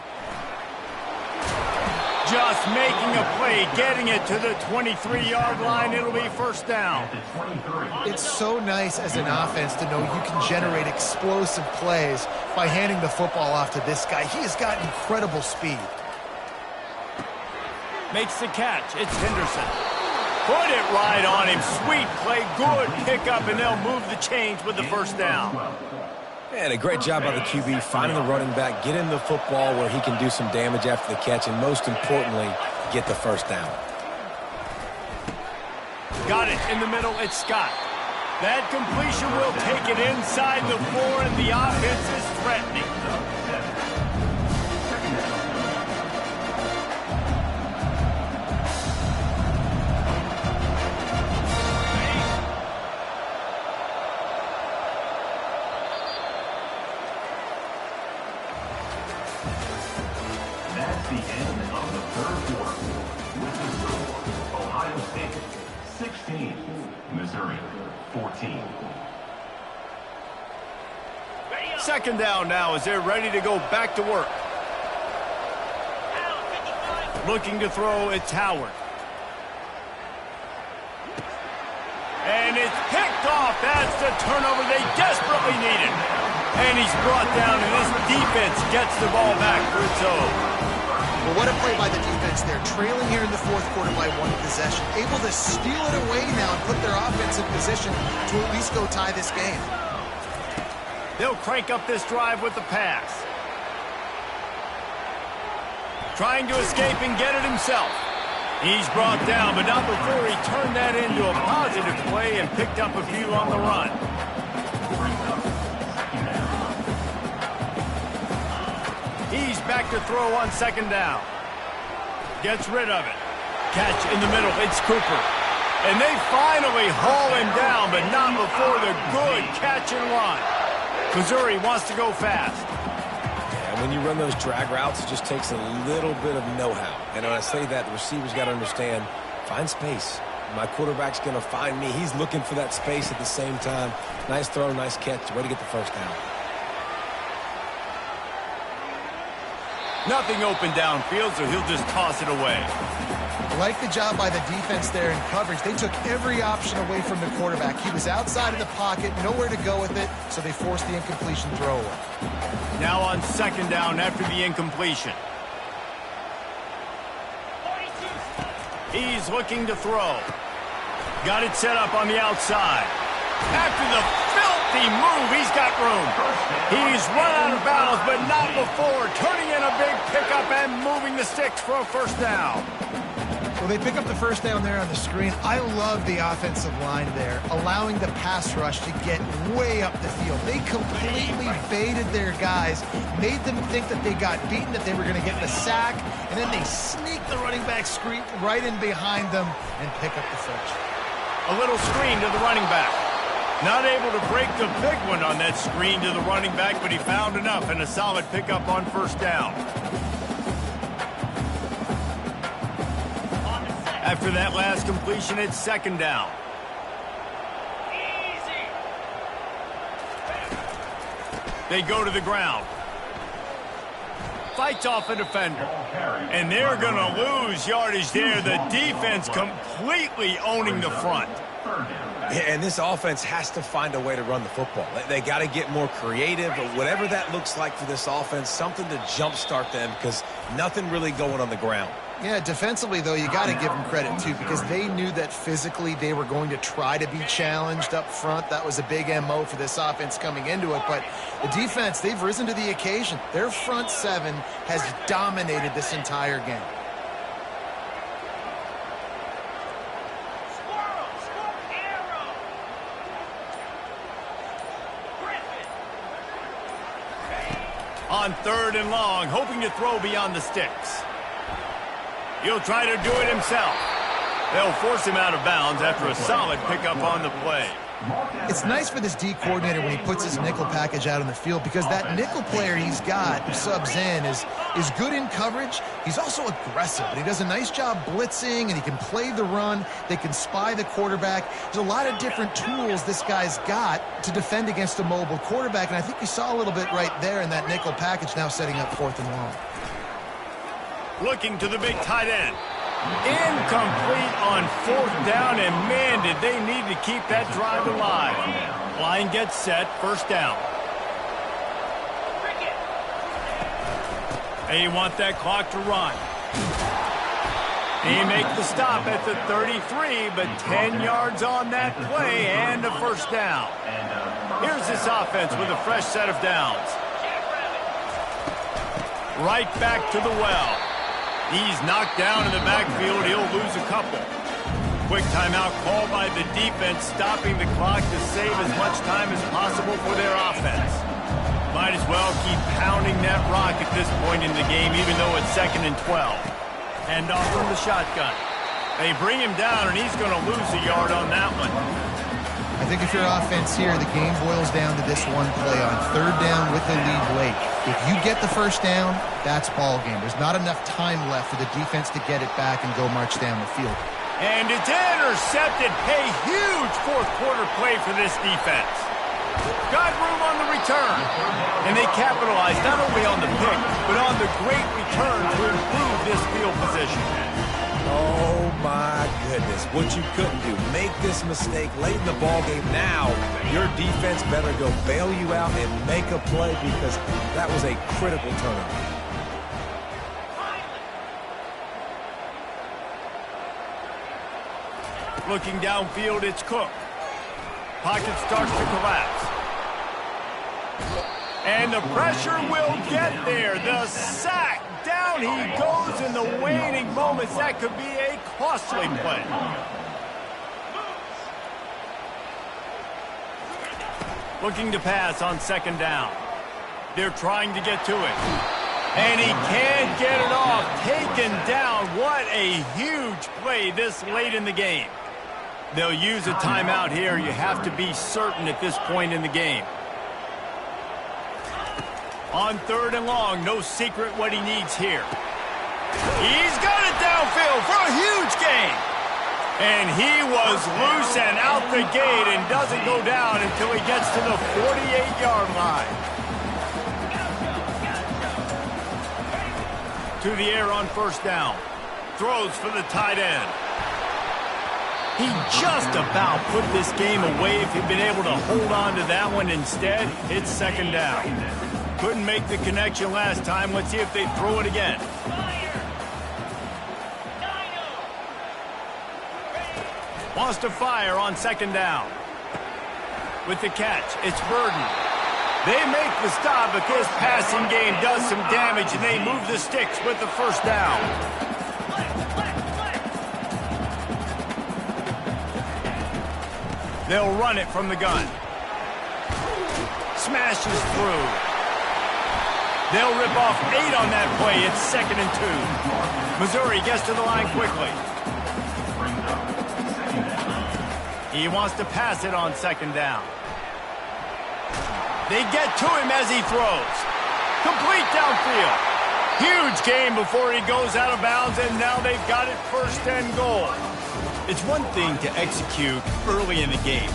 Just making a play, getting it to the 23-yard line. It'll be first down. It's so nice as an offense to know you can generate explosive plays by handing the football off to this guy. He has got incredible speed. Makes the catch. It's Henderson. Put it right on him. Sweet play. Good pickup, and they'll move the chains with the first down. And a great job by the QB finding the running back, getting the football where he can do some damage after the catch, and most importantly, get the first down. Got it in the middle. It's Scott. That completion will take it inside the 4, and the offense is threatening. That's the end of the third quarter. With the score, Ohio State 16, Missouri 14. Second down now as they're ready to go back to work. Looking to throw, it's Howard. And it's picked off. That's the turnover they desperately needed. And he's brought down, and this defense gets the ball back for its own. Well, what a play by the defense there. Trailing here in the fourth quarter by 1 possession. Able to steal it away now and put their offense in position to at least go tie this game. They'll crank up this drive with the pass. Trying to escape and get it himself. He's brought down, but not before he turned that into a positive play and picked up a few on the run. He's back to throw on second down. Gets rid of it. Catch in the middle. It's Cooper. And they finally haul him down, but not before the good catch and run. Missouri wants to go fast. And when you run those drag routes, it just takes a little bit of know-how. And when I say that, the receiver's got to understand, find space. My quarterback's going to find me. He's looking for that space at the same time. Nice throw, nice catch. Way to get the first down. Nothing open downfield, so he'll just toss it away. I like the job by the defense there in coverage. They took every option away from the quarterback. He was outside of the pocket, nowhere to go with it, so they forced the incompletion throw away. Now on second down after the incompletion. He's looking to throw. Got it set up on the outside. After the filthy move, he's got room. He's run out of bounds, but not before. Turning in a big pickup and moving the sticks for a first down. Well, they pick up the first down there on the screen. I love the offensive line there, allowing the pass rush to get way up the field. They completely baited their guys, made them think that they got beaten, that they were going to get the sack, and then they sneak the running back screen right in behind them and pick up the first. A little screen to the running back. Not able to break the big one on that screen to the running back, but he found enough and a solid pickup on first down. After that last completion, it's second down. They go to the ground. Fights off a defender. And they're going to lose yardage there. The defense completely owning the front. And this offense has to find a way to run the football. They got to get more creative, or whatever that looks like for this offense, something to jumpstart them, because nothing really going on the ground. Yeah, defensively, though, you got to give them credit, too, because they knew that physically they were going to try to be challenged up front. That was a big MO for this offense coming into it. But the defense, they've risen to the occasion. Their front seven has dominated this entire game. On third and long, hoping to throw beyond the sticks. He'll try to do it himself. They'll force him out of bounds after a solid pickup on the play. It's nice for this D coordinator when he puts his nickel package out on the field because that nickel player he's got who subs in is good in coverage. He's also aggressive, and he does a nice job blitzing, and he can play the run. They can spy the quarterback. There's a lot of different tools this guy's got to defend against a mobile quarterback, and I think we saw a little bit right there in that nickel package now setting up 4th and long. Looking to the big tight end. Incomplete on 4th down, and man, did they need to keep that drive alive. Line gets set, 1st down. They want that clock to run. He makes the stop at the 33, but 10 yards on that play and a 1st down. Here's this offense with a fresh set of downs. Right back to the well. He's knocked down in the backfield. He'll lose a couple. Quick timeout called by the defense, stopping the clock to save as much time as possible for their offense. Might as well keep pounding that rock at this point in the game, even though it's 2nd and 12. Hand off from the shotgun. They bring him down, and he's going to lose a yard on that one. I think if you're offense here, the game boils down to this one play on 3rd down with the lead late. If you get the 1st down, that's ball game. There's not enough time left for the defense to get it back and go march down the field. And it's intercepted. A huge 4th quarter play for this defense. Got room on the return. And they capitalized not only on the pick, but on the great return to improve this field position. Oh, my goodness. What you couldn't do. Make this mistake late in the ballgame. Now, your defense better go bail you out and make a play because that was a critical turnover. Looking downfield, it's Cook. Pocket starts to collapse. And the pressure will get there. The sack. Down he goes in the waning moments. That could be a costly play. Looking to pass on 2nd down. They're trying to get to it. And he can't get it off. Taken down. What a huge play this late in the game. They'll use a timeout here. You have to be certain at this point in the game. On 3rd and long, no secret what he needs here. He's got it downfield for a huge gain. And he was loose and out the gate and doesn't go down until he gets to the 48-yard line. To the air on 1st down. Throws for the tight end. He just about put this game away if he'd been able to hold on to that one. Instead, it's 2nd down. Couldn't make the connection last time. Let's see if they throw it again. Wants to fire on 2nd down. With the catch, it's Burden. They make the stop, but this passing game does some damage, and they move the sticks with the 1st down. They'll run it from the gun. Smashes through. They'll rip off 8 on that play. It's 2nd and 2. Missouri gets to the line quickly. He wants to pass it on 2nd down. They get to him as he throws. Complete downfield. Huge gain before he goes out of bounds, and now they've got it 1st and goal. It's one thing to execute early in the game.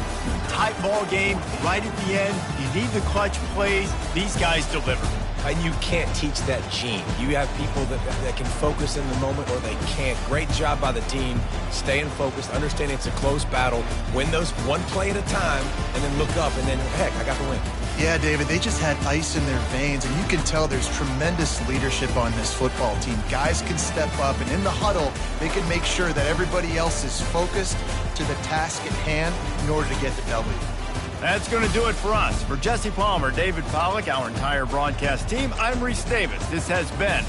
Tight ball game, right at the end, you need the clutch plays. These guys deliver. And you can't teach that gene. You have people that can focus in the moment or they can't. Great job by the team, staying focused, understanding it's a close battle, win those one play at a time, and then look up, and then, heck, I got the win. Yeah, David, they just had ice in their veins, and you can tell there's tremendous leadership on this football team. Guys can step up, and in the huddle, they can make sure that everybody else is focused to the task at hand in order to get the W. That's going to do it for us. For Jesse Palmer, David Pollack, our entire broadcast team, I'm Reese Davis. This has been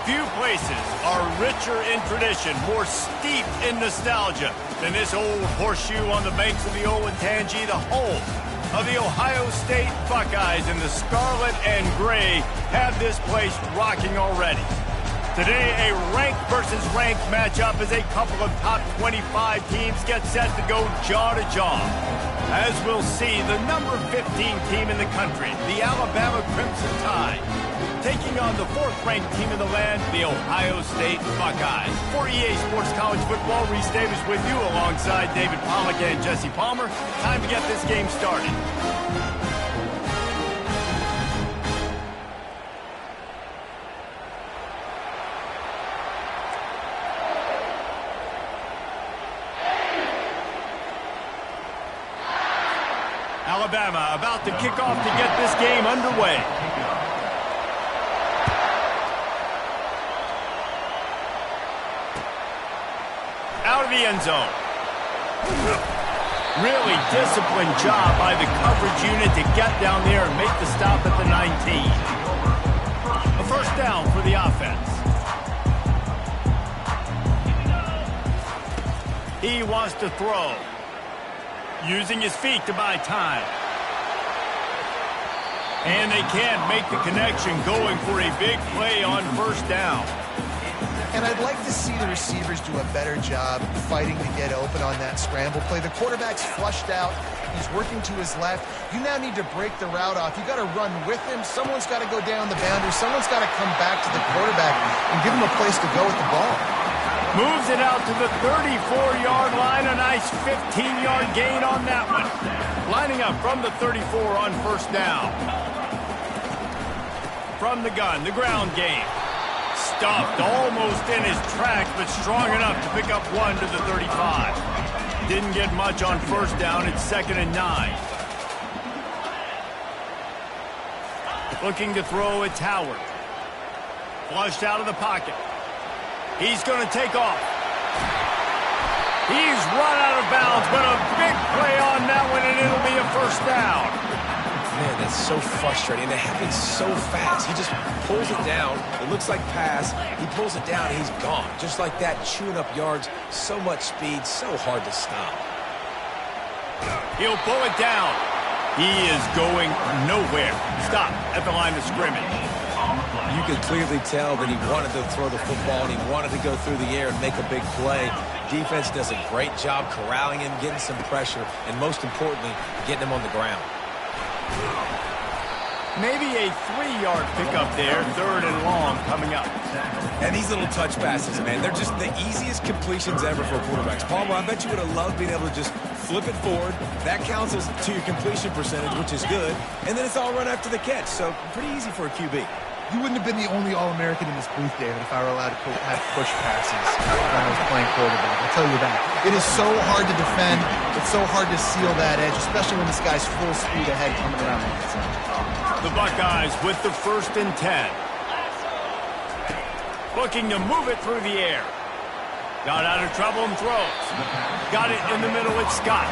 Few places are richer in tradition, more steeped in nostalgia than this old horseshoe on the banks of the Olentangy, the home of the Ohio State Buckeyes, and the scarlet and gray have this place rocking already. Today, a ranked versus ranked matchup as a couple of top 25 teams get set to go jaw to jaw. As we'll see, the number 15 team in the country, the Alabama Crimson Tide, taking on the fourth-ranked team in the land, the Ohio State Buckeyes. For EA Sports College Football, Reese Davis with you alongside David Pollack and Jesse Palmer. Time to get this game started. Alabama about to kick off to get this game underway. Out of the end zone. Really disciplined job by the coverage unit to get down there and make the stop at the 19. A first down for the offense. He wants to throw. Using his feet to buy time. And they can't make the connection, going for a big play on first down. And I'd like to see the receivers do a better job fighting to get open on that scramble play. The quarterback's flushed out. He's working to his left. You now need to break the route off. You got to run with him. Someone's got to go down the boundary. Someone's got to come back to the quarterback and give him a place to go with the ball. Moves it out to the 34-yard line. A nice 15-yard gain on that one. Lining up from the 34 on first down. From the gun, the ground game. Stuffed almost in his tracks, but strong enough to pick up one to the 35. Didn't get much on first down. It's 2nd and 9. Looking to throw, it's Howard. Flushed out of the pocket. He's going to take off. He's run out of bounds, but a big play on that one, and it'll be a first down. Man, that's so frustrating. It happens so fast. He just pulls it down. It looks like pass. He pulls it down, and he's gone. Just like that, chewing up yards. So much speed, so hard to stop. He'll pull it down. He is going nowhere. Stop at the line of scrimmage. You could clearly tell that he wanted to throw the football and he wanted to go through the air and make a big play. Defense does a great job corralling him, getting some pressure, and most importantly, getting him on the ground. Maybe a 3-yard pickup there, 3rd and long coming up. And these little touch passes, man, they're just the easiest completions ever for quarterbacks. Palmer, I bet you would have loved being able to just flip it forward. That counts as to your completion percentage, which is good. And then it's all run after the catch, so pretty easy for a QB. You wouldn't have been the only All-American in this booth, David, if I were allowed to have push passes when I was playing quarterback. I'll tell you that. It is so hard to defend. It's so hard to seal that edge, especially when this guy's full speed ahead coming around the outside. The Buckeyes with the 1st and 10. Looking to move it through the air. Got out of trouble and throws. Got it in the middle. It's Scott.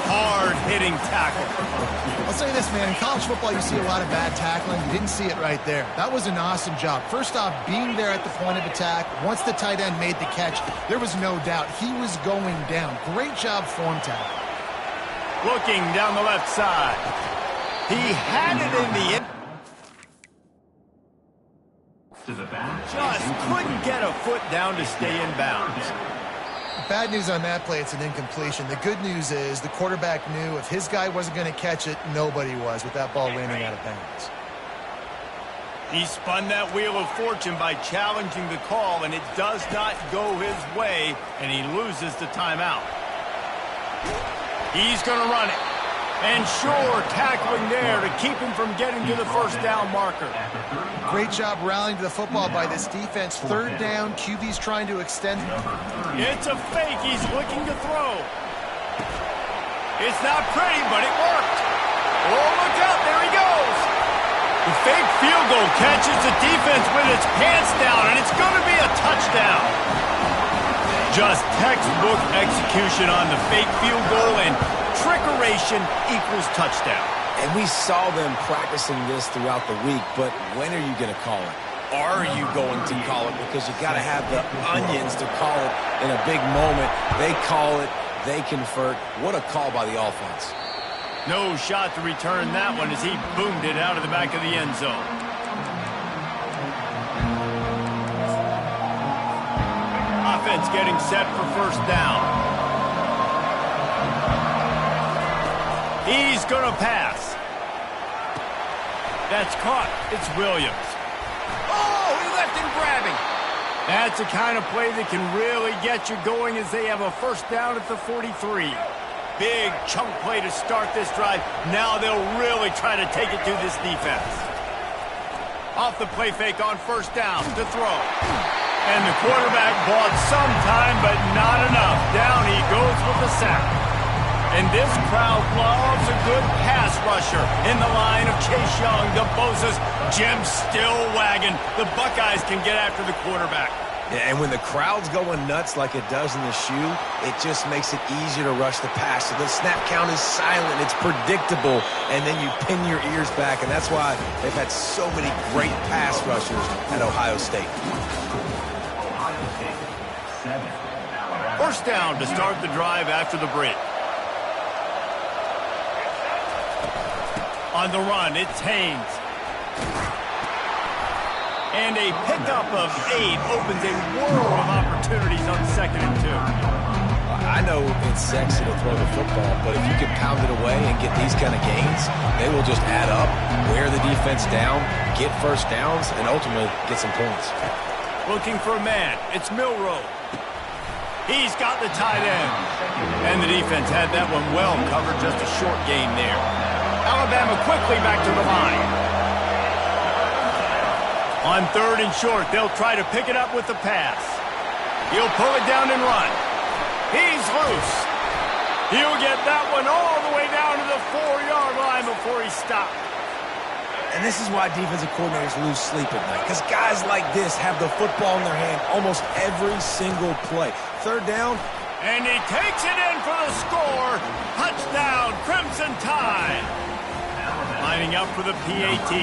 Hard-hitting tackle. I'll say this, man. In college football, you see a lot of bad tackling. You didn't see it right there. That was an awesome job. First off, being there at the point of attack. Once the tight end made the catch, there was no doubt he was going down. Great job form tackle. Looking down the left side. He had it in the end. Just couldn't get a foot down to stay in bounds. Bad news on that play, it's an incompletion. The good news is the quarterback knew if his guy wasn't going to catch it, nobody was with that ball landing out of bounds. He spun that wheel of fortune by challenging the call, and it does not go his way, and he loses the timeout. He's going to run it. And sure, tackling there to keep him from getting to the first down marker. Great job rallying to the football by this defense. 3rd down, QB's trying to extend. It's a fake. He's looking to throw. It's not pretty, but it worked. Oh, look out. There he goes. The fake field goal catches the defense with its pants down, and it's going to be a touchdown. Just textbook execution on the fake field goal, and trickeration equals touchdown. And we saw them practicing this throughout the week, but when are you going to call it? are you going to call it? Because you got to have the onions to call it in a big moment. They call it, they convert. What a call by the offense. No shot to return that one as he boomed it out of the back of the end zone. Offense getting set for first down. He's going to pass. That's caught. It's Williams. Oh, he left him grabbing. That's the kind of play that can really get you going as they have a first down at the 43. Big chunk play to start this drive. Now they'll really try to take it to this defense. Off the play fake on first down to throw. And the quarterback bought some time, but not enough. Down he goes with the sack. And this crowd loves a good pass rusher in the line of Chase Young. The Bosa's Jim's still wagging. The Buckeyes can get after the quarterback. Yeah, and when the crowd's going nuts like it does in the shoe, it just makes it easier to rush the pass. So the snap count is silent. It's predictable. And then you pin your ears back. And that's why they've had so many great pass rushers at Ohio State. First down to start the drive after the break. On the run, it's Haynes. And a pickup of 8 opens a world of opportunities on 2nd and 2. I know it's sexy to throw the football, but if you can pound it away and get these kind of gains, they will just add up, wear the defense down, get first downs, and ultimately get some points. Looking for a man. It's Milroe. He's got the tight end. And the defense had that one well covered, just a short gain there. Alabama quickly back to the line. On 3rd and short, they'll try to pick it up with the pass. He'll pull it down and run. He's loose. He'll get that one all the way down to the 4-yard line before he stops. And this is why defensive coordinators lose sleep at night, because guys like this have the football in their hand almost every single play. 3rd down. And he takes it in for the score. Touchdown, Crimson Tide. Lining up for the PAT.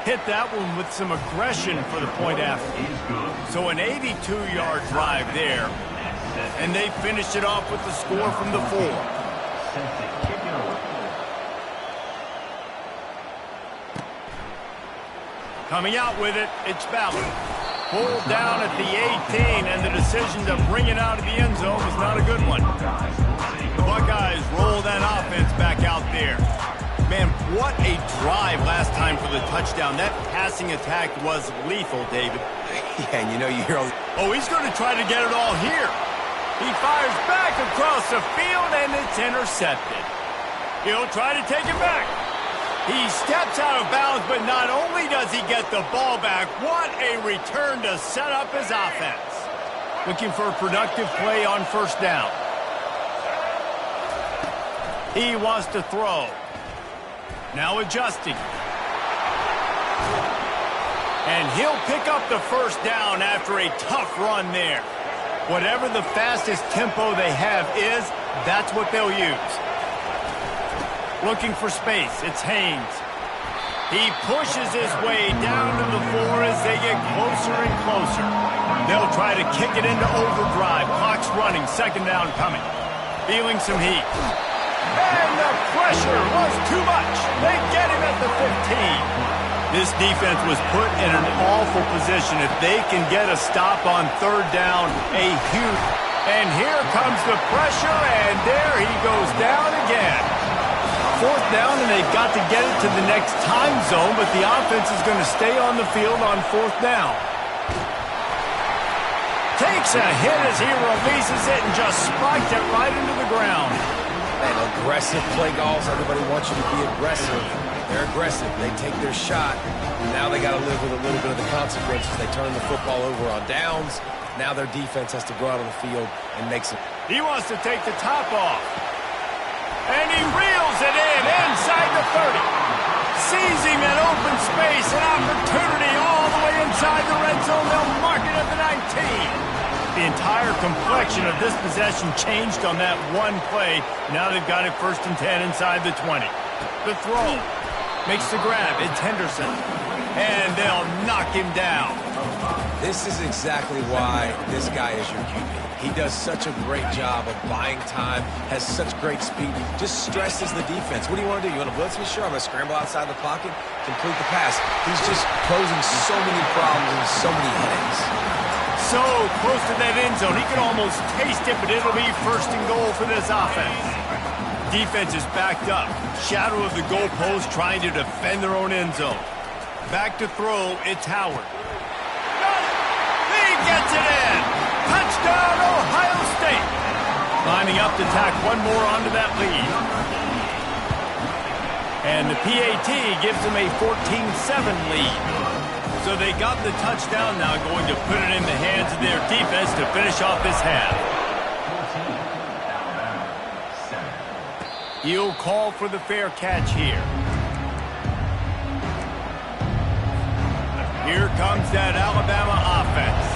Hit that one with some aggression for the point after. So an 82-yard drive there. And they finished it off with the score from the 4. Coming out with it, it's Ballard. Pulled down at the 18, and the decision to bring it out of the end zone was not a good one. The Buckeyes roll that offense back out there. Man, what a drive last time for the touchdown. That passing attack was lethal, David. Yeah, and you know, you hear all... Oh, he's going to try to get it all here. He fires back across the field, and it's intercepted. He'll try to take it back. He steps out of bounds, but not only does he get the ball back, what a return to set up his offense. Looking for a productive play on first down. He wants to throw. Now adjusting. And he'll pick up the first down after a tough run there. Whatever the fastest tempo they have is, that's what they'll use. Looking for space, it's Haynes. He pushes his way down to the 4 as they get closer and closer. They'll try to kick it into overdrive. Clock's running, 2nd down coming. Feeling some heat. And the pressure was too much. They get him at the 15. This defense was put in an awful position. If they can get a stop on 3rd down, a huge... And here comes the pressure, and there he goes down again. 4th down, and they've got to get it to the next time zone, but the offense is going to stay on the field on 4th down. Takes a hit as he releases it and just spiked it right into the ground. And aggressive play calls. Everybody wants you to be aggressive. They're aggressive. They take their shot. Now they got to live with a little bit of the consequences. They turn the football over on downs. Now their defense has to go out on the field and make some... He wants to take the top off. And he reels it in inside the 30. Seizing an open space, an opportunity all the way inside the red zone. They'll mark it at the 19. The entire complexion of this possession changed on that one play. Now they've got it 1st and 10 inside the 20. The throw. Makes the grab. It's Henderson. And they'll knock him down. This is exactly why this guy is your QB. He does such a great job of buying time, has such great speed, just stresses the defense. What do you want to do? You want to blitz me? Sure, I'm going to scramble outside the pocket, complete the pass. He's just posing so many problems and so many headaches. So close to that end zone. He can almost taste it, but it'll be first and goal for this offense. Defense is backed up. Shadow of the goalpost trying to defend their own end zone. Back to throw, it's Howard. He gets it in! Touchdown, Ohio State! Lining up to tack one more onto that lead. And the PAT gives them a 14-7 lead. So they got the touchdown, now going to put it in the hands of their defense to finish off this half. He'll call for the fair catch here. Here comes that Alabama offense.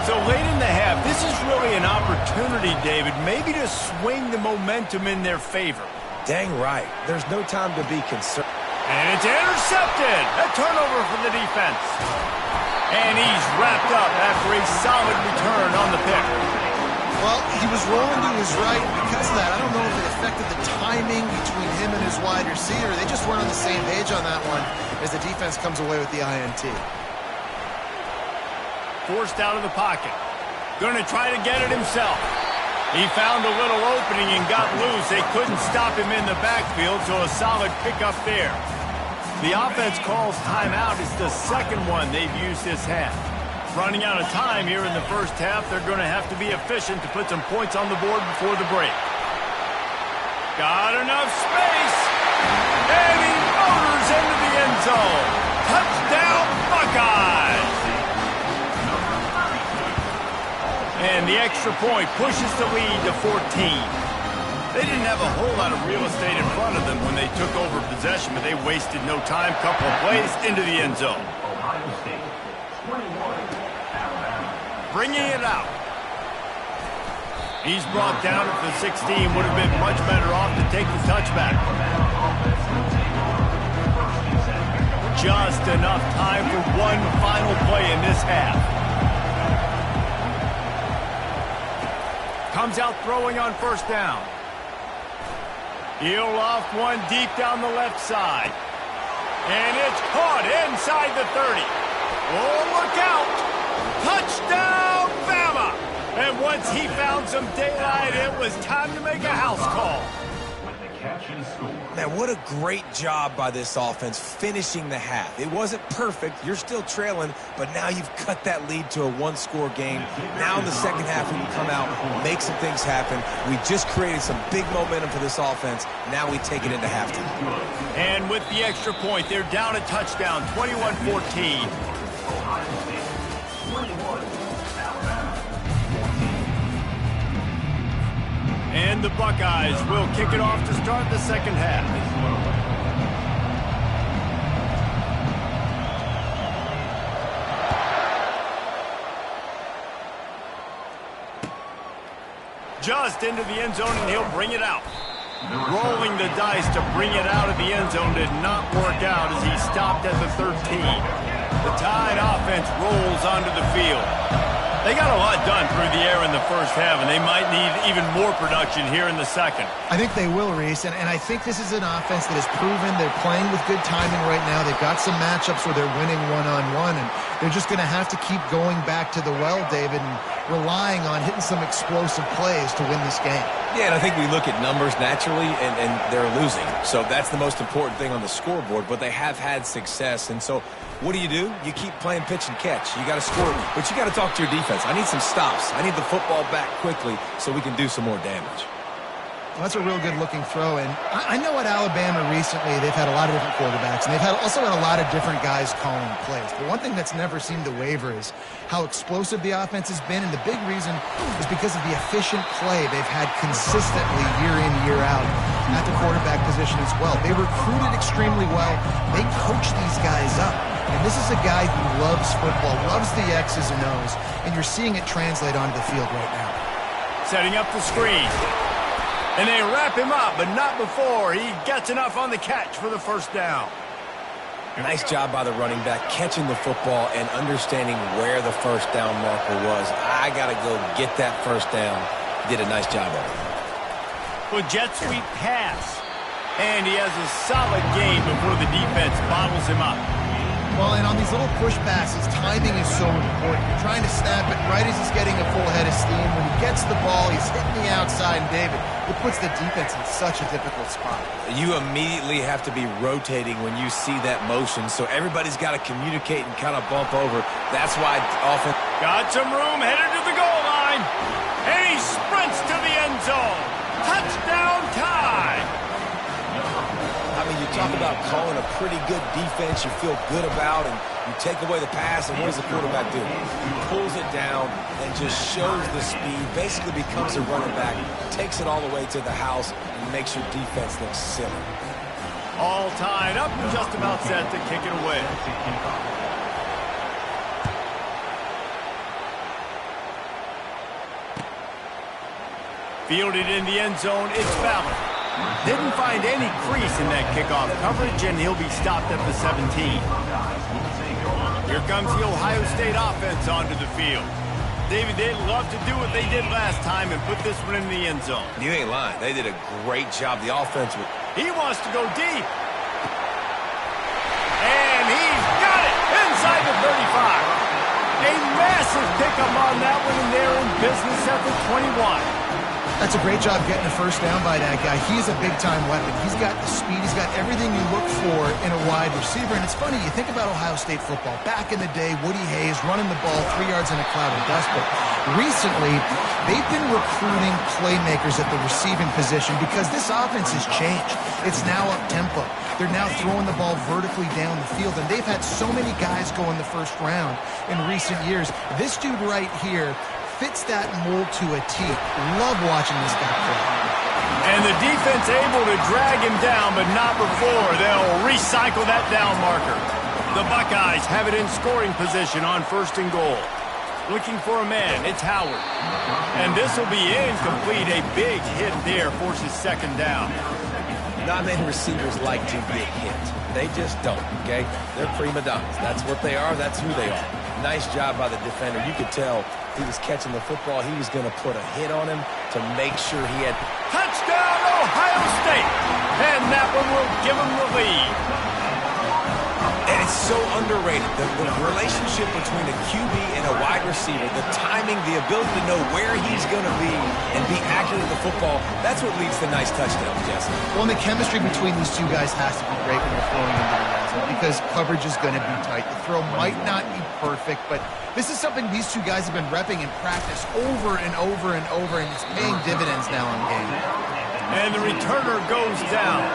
So late in the half, this is really an opportunity, David, maybe to swing the momentum in their favor. Dang right. There's no time to be concerned. And it's intercepted. A turnover for the defense. And he's wrapped up after a solid return on the pick. Well, he was rolling to his right. Because of that, I don't know if it affected the timing between him and his wide receiver. They just weren't on the same page on that one as the defense comes away with the INT. Forced out of the pocket. Going to try to get it himself. He found a little opening and got loose. They couldn't stop him in the backfield, so a solid pickup there. The offense calls timeout. It's the second one they've used this half. Running out of time here in the first half, they're going to have to be efficient to put some points on the board before the break. Got enough space. And he motors into the end zone. Touchdown, Buckeyes. And the extra point pushes the lead to 14. They didn't have a whole lot of real estate in front of them when they took over possession, but they wasted no time. Couple of plays into the end zone. Ohio State, 21, Alabama. Bringing it out. He's brought down at the 16. Would have been much better off to take the touchback. Just enough time for one final play in this half. Comes out throwing on first down. He'll loft one deep down the left side. And it's caught inside the 30. Oh, look out! Touchdown, Bama! And once he found some daylight, it was time to make a house call. With the catch and score. Man, what a great job by this offense finishing the half. It wasn't perfect. You're still trailing, but now you've cut that lead to a one-score game. Now in the second half, we can come out, make some things happen. We just created some big momentum for this offense. Now we take it into halftime. And with the extra point, they're down a touchdown, 21-14. Ohio State, 21, Alabama, 14. And the Buckeyes will kick it off to start the second half. Just into the end zone, and he'll bring it out. Rolling the dice to bring it out of the end zone did not work out as he stopped at the 13. The Tide offense rolls onto the field. They got a lot done through the air in the first half, and they might need even more production here in the second. I think they will, Reese, and I think this is an offense that has proven they're playing with good timing right now. They've got some matchups where they're winning one-on-one, and they're just going to have to keep going back to the well, David, and relying on hitting some explosive plays to win this game. Yeah, and I think we look at numbers naturally, and they're losing. So that's the most important thing on the scoreboard, but they have had success. And so what do? You keep playing pitch and catch. You got to score, but you got to talk to your defense. I need some stops. I need the football back quickly so we can do some more damage. Well, that's a real good-looking throw, and I know at Alabama recently they've had a lot of different quarterbacks, and they've also had a lot of different guys calling plays. But one thing that's never seemed to waver is how explosive the offense has been, and the big reason is because of the efficient play they've had consistently year in, year out at the quarterback position as well. They recruited extremely well. They coach these guys up. And this is a guy who loves football, loves the X's and O's, and you're seeing it translate onto the field right now. Setting up the screen. And they wrap him up, but not before he gets enough on the catch for the first down. Nice job by the running back, catching the football and understanding where the first down marker was. I got to go get that first down. Did a nice job of it. Well, jet sweep pass. And he has a solid gain before the defense bottles him up. Well, and on these little push passes, timing is so important. You're trying to snap it right as he's getting a full head of steam. When he gets the ball, he's hitting the outside, and David, it puts the defense in such a difficult spot. You immediately have to be rotating when you see that motion, so everybody's got to communicate and kind of bump over. That's why often... Got some room, headed to the goal line. And he sprints to the end zone. Touchdown tie. I mean, you talk about calling a pretty good defense you feel good about, and you take away the pass, and what does the quarterback do? He pulls it down and just shows the speed, basically becomes a running back, takes it all the way to the house, and makes your defense look silly. All tied up and just about set to kick it away. Fielded in the end zone, it's Fowler. Didn't find any crease in that kickoff coverage, and he'll be stopped at the 17. Here comes the Ohio State offense onto the field. David, they'd love to do what they did last time and put this one in the end zone. You ain't lying. They did a great job. The offense... He wants to go deep. And he's got it inside the 35. A massive pickup on that one, and they're in business at the 21. That's a great job getting a first down by that guy. He's a big-time weapon. He's got the speed. He's got everything you look for in a wide receiver. And it's funny, you think about Ohio State football. Back in the day, Woody Hayes running the ball 3 yards in a cloud of dust. But recently, they've been recruiting playmakers at the receiving position because this offense has changed. It's now up-tempo. They're now throwing the ball vertically down the field. And they've had so many guys go in the first round in recent years. This dude right here fits that mold to a T. Love watching this guy play. And the defense able to drag him down, but not before they'll recycle that down marker. The Buckeyes have it in scoring position on first and goal. Looking for a man, it's Howard. And this will be incomplete. A big hit there forces second down. Not many receivers like to get hit. They just don't, okay? They're prima donnas. That's what they are. That's who they are. Nice job by the defender. You could tell he was catching the football. He was going to put a hit on him to make sure he had... Touchdown, Ohio State! And that one will give him the lead. And it's so underrated. The relationship between a QB and a wide receiver, the timing, the ability to know where he's going to be and be accurate with the football, that's what leads to nice touchdowns, Jesse. Well, and the chemistry between these two guys has to be great when they're throwing into the end zone because coverage is going to be tight. The throw might not be perfect, but this is something these two guys have been repping in practice over and over and over, and it's paying dividends now in game. And the returner goes down.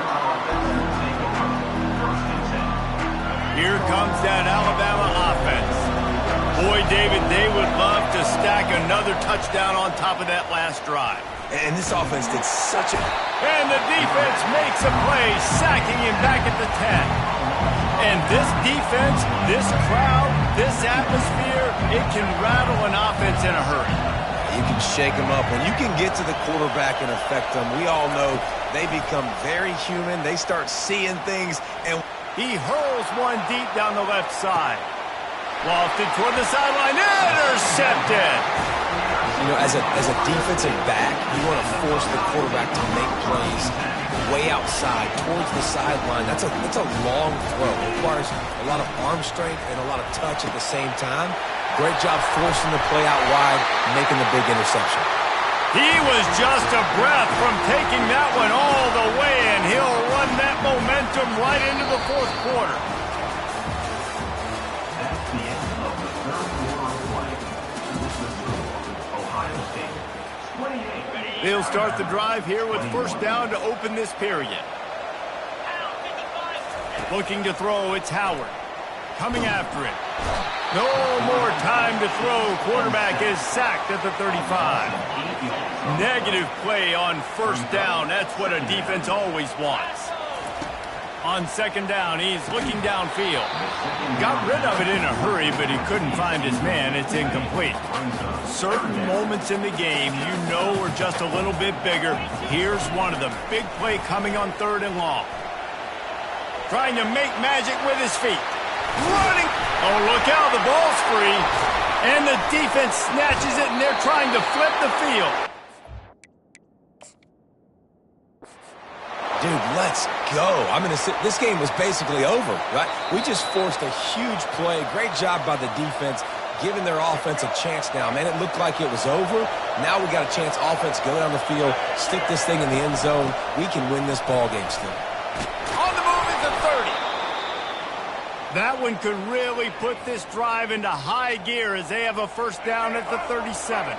Here comes that Alabama offense. Boy, David, they would love to stack another touchdown on top of that last drive. And this offense did such a... And the defense makes a play, sacking him back at the 10. And this defense, this crowd, this atmosphere, it can rattle an offense in a hurry. You can shake them up. When you can get to the quarterback and affect them, we all know they become very human. They start seeing things, and... He hurls one deep down the left side. Lofted toward the sideline. Intercepted. You know, as a defensive back, you want to force the quarterback to make plays way outside towards the sideline. That's a long throw. It requires a lot of arm strength and a lot of touch at the same time. Great job forcing the play out wide, making the big interception. He was just a breath from taking that one all the way, and he'll run that momentum right into the fourth quarter. That's the end of the third quarter of play. With the score, Ohio State 28. They'll start the drive here with first down to open this period. Looking to throw, it's Howard. Coming after it. No more time to throw. Quarterback is sacked at the 35. Negative play on first down. That's what a defense always wants. On second down, he's looking downfield. Got rid of it in a hurry, but he couldn't find his man. It's incomplete. Certain moments in the game you know are just a little bit bigger. Here's one of them. Big play coming on third and long. Trying to make magic with his feet. Running. Oh, look out. The ball's free. And the defense snatches it, and they're trying to flip the field. Dude, let's go. This game was basically over, right? We just forced a huge play. Great job by the defense, giving their offense a chance now. Man, it looked like it was over. Now we got a chance. Offense, go down the field, stick this thing in the end zone. We can win this ball game still. On the move is the 30. That one could really put this drive into high gear as they have a first down at the 37.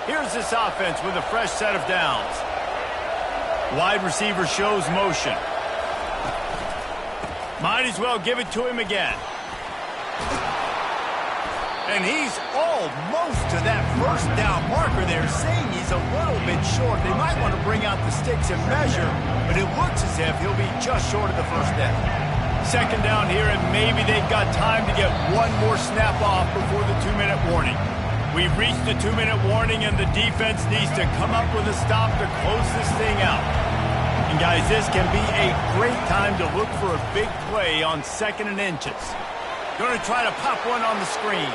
Here's this offense with a fresh set of downs. Wide receiver shows motion. Might as well give it to him again. And he's almost to that first down marker there, saying he's a little bit short. They might want to bring out the sticks and measure, but it looks as if he'll be just short of the first down. Second down here, and maybe they've got time to get one more snap off before the 2-minute warning. We've reached the 2-minute warning, and the defense needs to come up with a stop to close this thing out. And guys, this can be a great time to look for a big play on 2nd and inches. Going to try to pop one on the screen.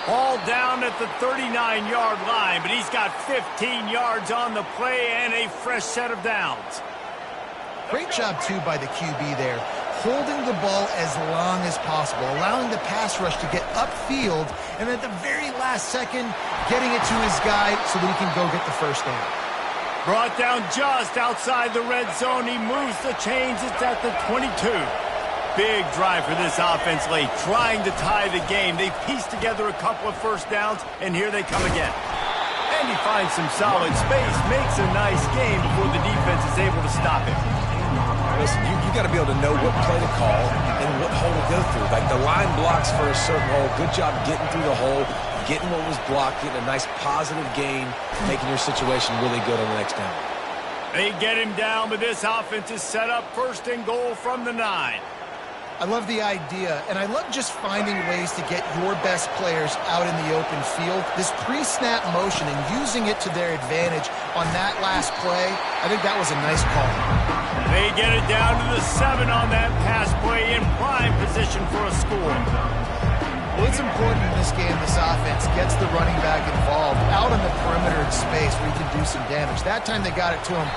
Ball down at the 39-yard line, but he's got 15 yards on the play and a fresh set of downs. Great job, too, by the QB there, holding the ball as long as possible, allowing the pass rush to get upfield, and at the very last second, getting it to his guy so that he can go get the first down. Brought down just outside the red zone. He moves the chains. It's at the 22. Big drive for this offense late, trying to tie the game. They pieced together a couple of first downs, and here they come again. And he finds some solid space, makes a nice game before the defense is able to stop him. Listen, you got to be able to know what play to call and what hole to go through. Like the line blocks for a certain hole. Good job getting through the hole, getting what was blocked, getting a nice positive gain, making your situation really good on the next down. They get him down, but this offense is set up 1st and goal from the 9. I love the idea, and I love just finding ways to get your best players out in the open field. This pre-snap motion and using it to their advantage on that last play, I think that was a nice call. They get it down to the 7 on that pass play in prime position for a score. Well, it's important in this game this offense gets the running back involved out on the perimeter in space where he can do some damage. That time they got it to him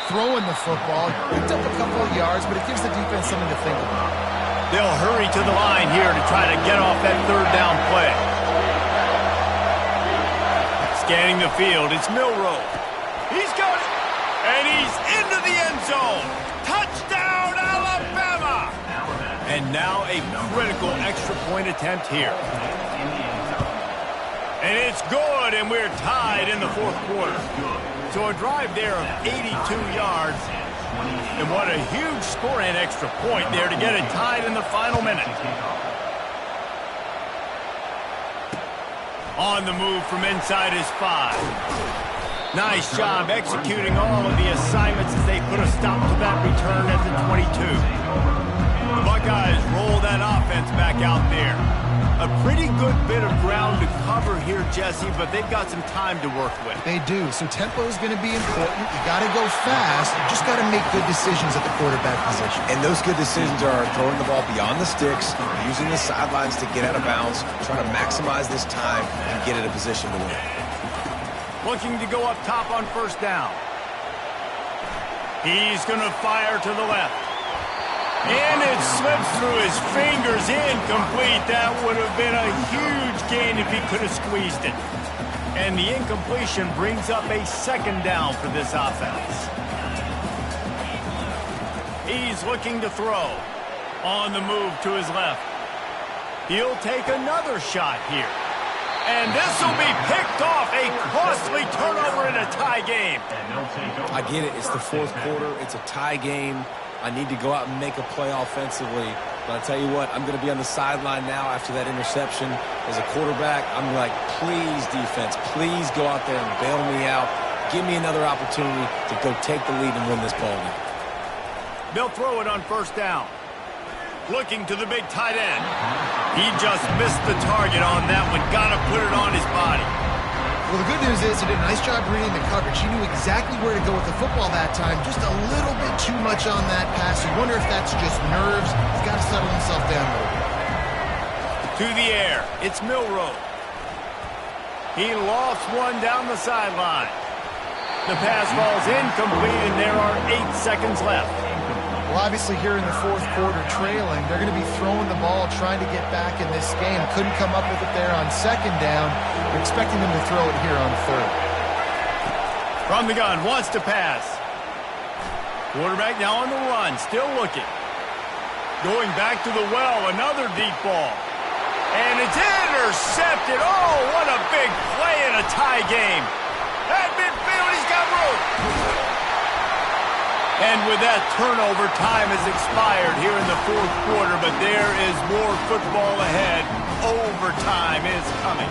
throwing the football, picked up a couple of yards, but it gives the defense something to think about. They'll hurry to the line here to try to get off that 3rd down play. Scanning the field, it's Milroe. He's got it, and he's into the end zone. Touchdown, Alabama! And now a critical extra point attempt here. And it's good, and we're tied in the 4th quarter. So a drive there of 82 yards. And what a huge score and extra point there to get it tied in the final minute. On the move from inside his 5. Nice job executing all of the assignments as they put a stop to that return at the 22. The Buckeyes roll that offense back out there. A pretty good bit of ground to cover here, Jesse, but they've got some time to work with. They do, so tempo is going to be important. You got to go fast. You just got to make good decisions at the quarterback position. And those good decisions are throwing the ball beyond the sticks, using the sidelines to get out of bounds, trying to maximize this time and get in a position to win. Looking to go up top on 1st down. He's going to fire to the left. And it slips through his fingers, incomplete. That would have been a huge gain if he could have squeezed it. And the incompletion brings up a 2nd down for this offense. He's looking to throw. On the move to his left. He'll take another shot here. And this will be picked off. A costly turnover in a tie game. I get it. It's the 4th quarter. It's a tie game. I need to go out and make a play offensively. But I tell you what, I'm going to be on the sideline now after that interception. As a quarterback, I'm like, please, defense, please go out there and bail me out. Give me another opportunity to go take the lead and win this ball game. They'll throw it on 1st down. Looking to the big tight end. He just missed the target on that one. Got to put it on his body. Well, the good news is he did a nice job reading the coverage. He knew exactly where to go with the football that time. Just a little bit too much on that pass. You wonder if that's just nerves. He's got to settle himself down a little bit. To the air, it's Milroe. He lofts one down the sideline. The pass falls incomplete, and there are 8 seconds left. Well, obviously here in the fourth quarter trailing, they're going to be throwing the ball, trying to get back in this game. Couldn't come up with it there on second down. We're expecting them to throw it here on third. From the gun, wants to pass. Quarterback now on the run, still looking. Going back to the well, another deep ball. And it's intercepted. Oh, what a big play in a tie game. At midfield, he's got room. And with that, turnover time has expired here in the fourth quarter, but there is more football ahead. Overtime is coming.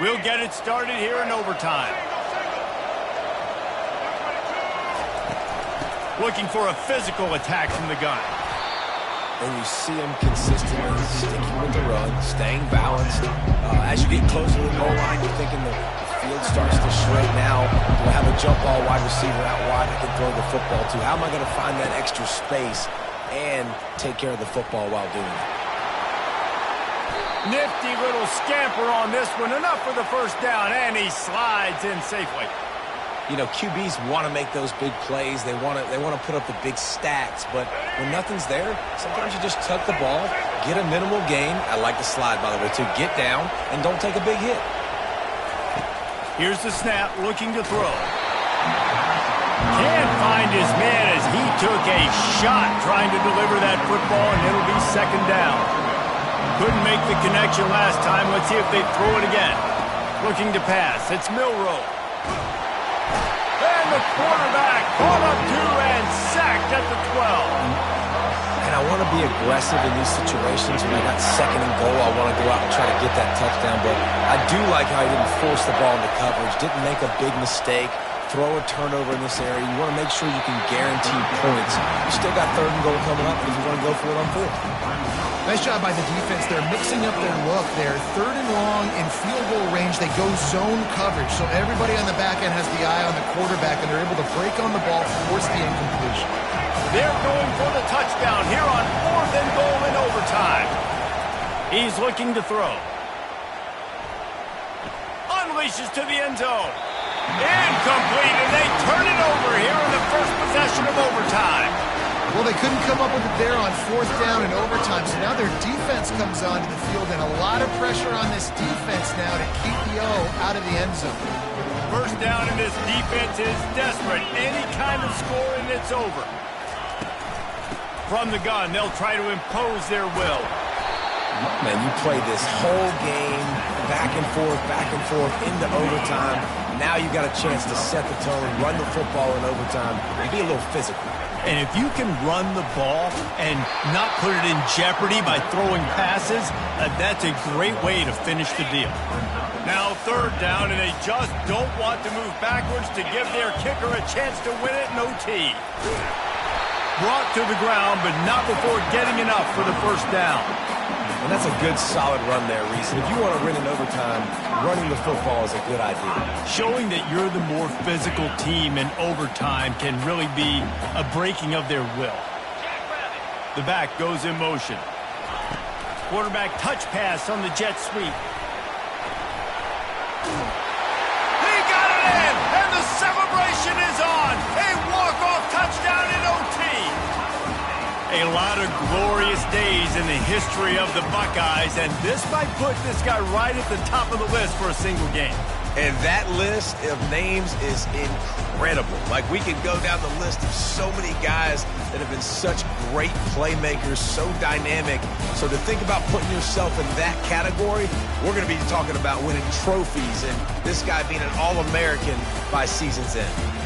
We'll get it started here in overtime. Looking for a physical attack from the gun. And you see him consistently sticking with the run, staying balanced. As you get closer to the goal line, you're thinking the field starts to shrink now. Do I have a jump ball wide receiver out wide I can throw the football to? How am I going to find that extra space and take care of the football while doing it? Nifty little scamper on this one. Enough for the first down, and he slides in safely. You know, QBs want to make those big plays. They want to put up the big stats. But when nothing's there, sometimes you just tuck the ball, get a minimal gain. I like the slide, by the way, to get down and don't take a big hit. Here's the snap, looking to throw. Can't find his man as he took a shot trying to deliver that football, and it'll be second down. Couldn't make the connection last time. Let's see if they throw it again. Looking to pass. It's Milroe. And the quarterback caught up to and sacked at the 12. And I want to be aggressive in these situations. When I got second and goal, I want to go out and try to get that touchdown. But I do like how he didn't force the ball into coverage, didn't make a big mistake, throw a turnover in this area. You want to make sure you can guarantee points. You still got third and goal coming up if you want to go for it on fourth. Nice job by the defense. They're mixing up their look there. Third and long in field goal range. They go zone coverage. So everybody on the back end has the eye on the quarterback, and they're able to break on the ball, force the incompletion. They're going for the touchdown here on fourth and goal in overtime. He's looking to throw. Unleashes to the end zone. Incomplete, and they turn it over here in the first possession of overtime. Well, they couldn't come up with it there on fourth down in overtime, so now their defense comes onto the field, and a lot of pressure on this defense now to keep the O out of the end zone. First down, and this defense is desperate. Any kind of score, and it's over. From the gun, they'll try to impose their will. Man, you play this whole game back and forth into overtime. Now you got a chance to set the tone, run the football in overtime, and be a little physical. And if you can run the ball and not put it in jeopardy by throwing passes, that's a great way to finish the deal. Now third down, and they just don't want to move backwards to give their kicker a chance to win it in OT. Brought to the ground, but not before getting enough for the first down. And that's a good, solid run there, Reese. And if you want to win in overtime, running the football is a good idea. Showing that you're the more physical team in overtime can really be a breaking of their will. The back goes in motion. Quarterback touch pass on the jet sweep. He got it in, and the celebration is on. A walk-off touchdown in OT. A lot of glorious days in the history of the Buckeyes, and this might put this guy right at the top of the list for a single game. And that list of names is incredible. Like, we could go down the list of so many guys that have been such great playmakers, so dynamic. So to think about putting yourself in that category, we're going to be talking about winning trophies and this guy being an All-American by season's end.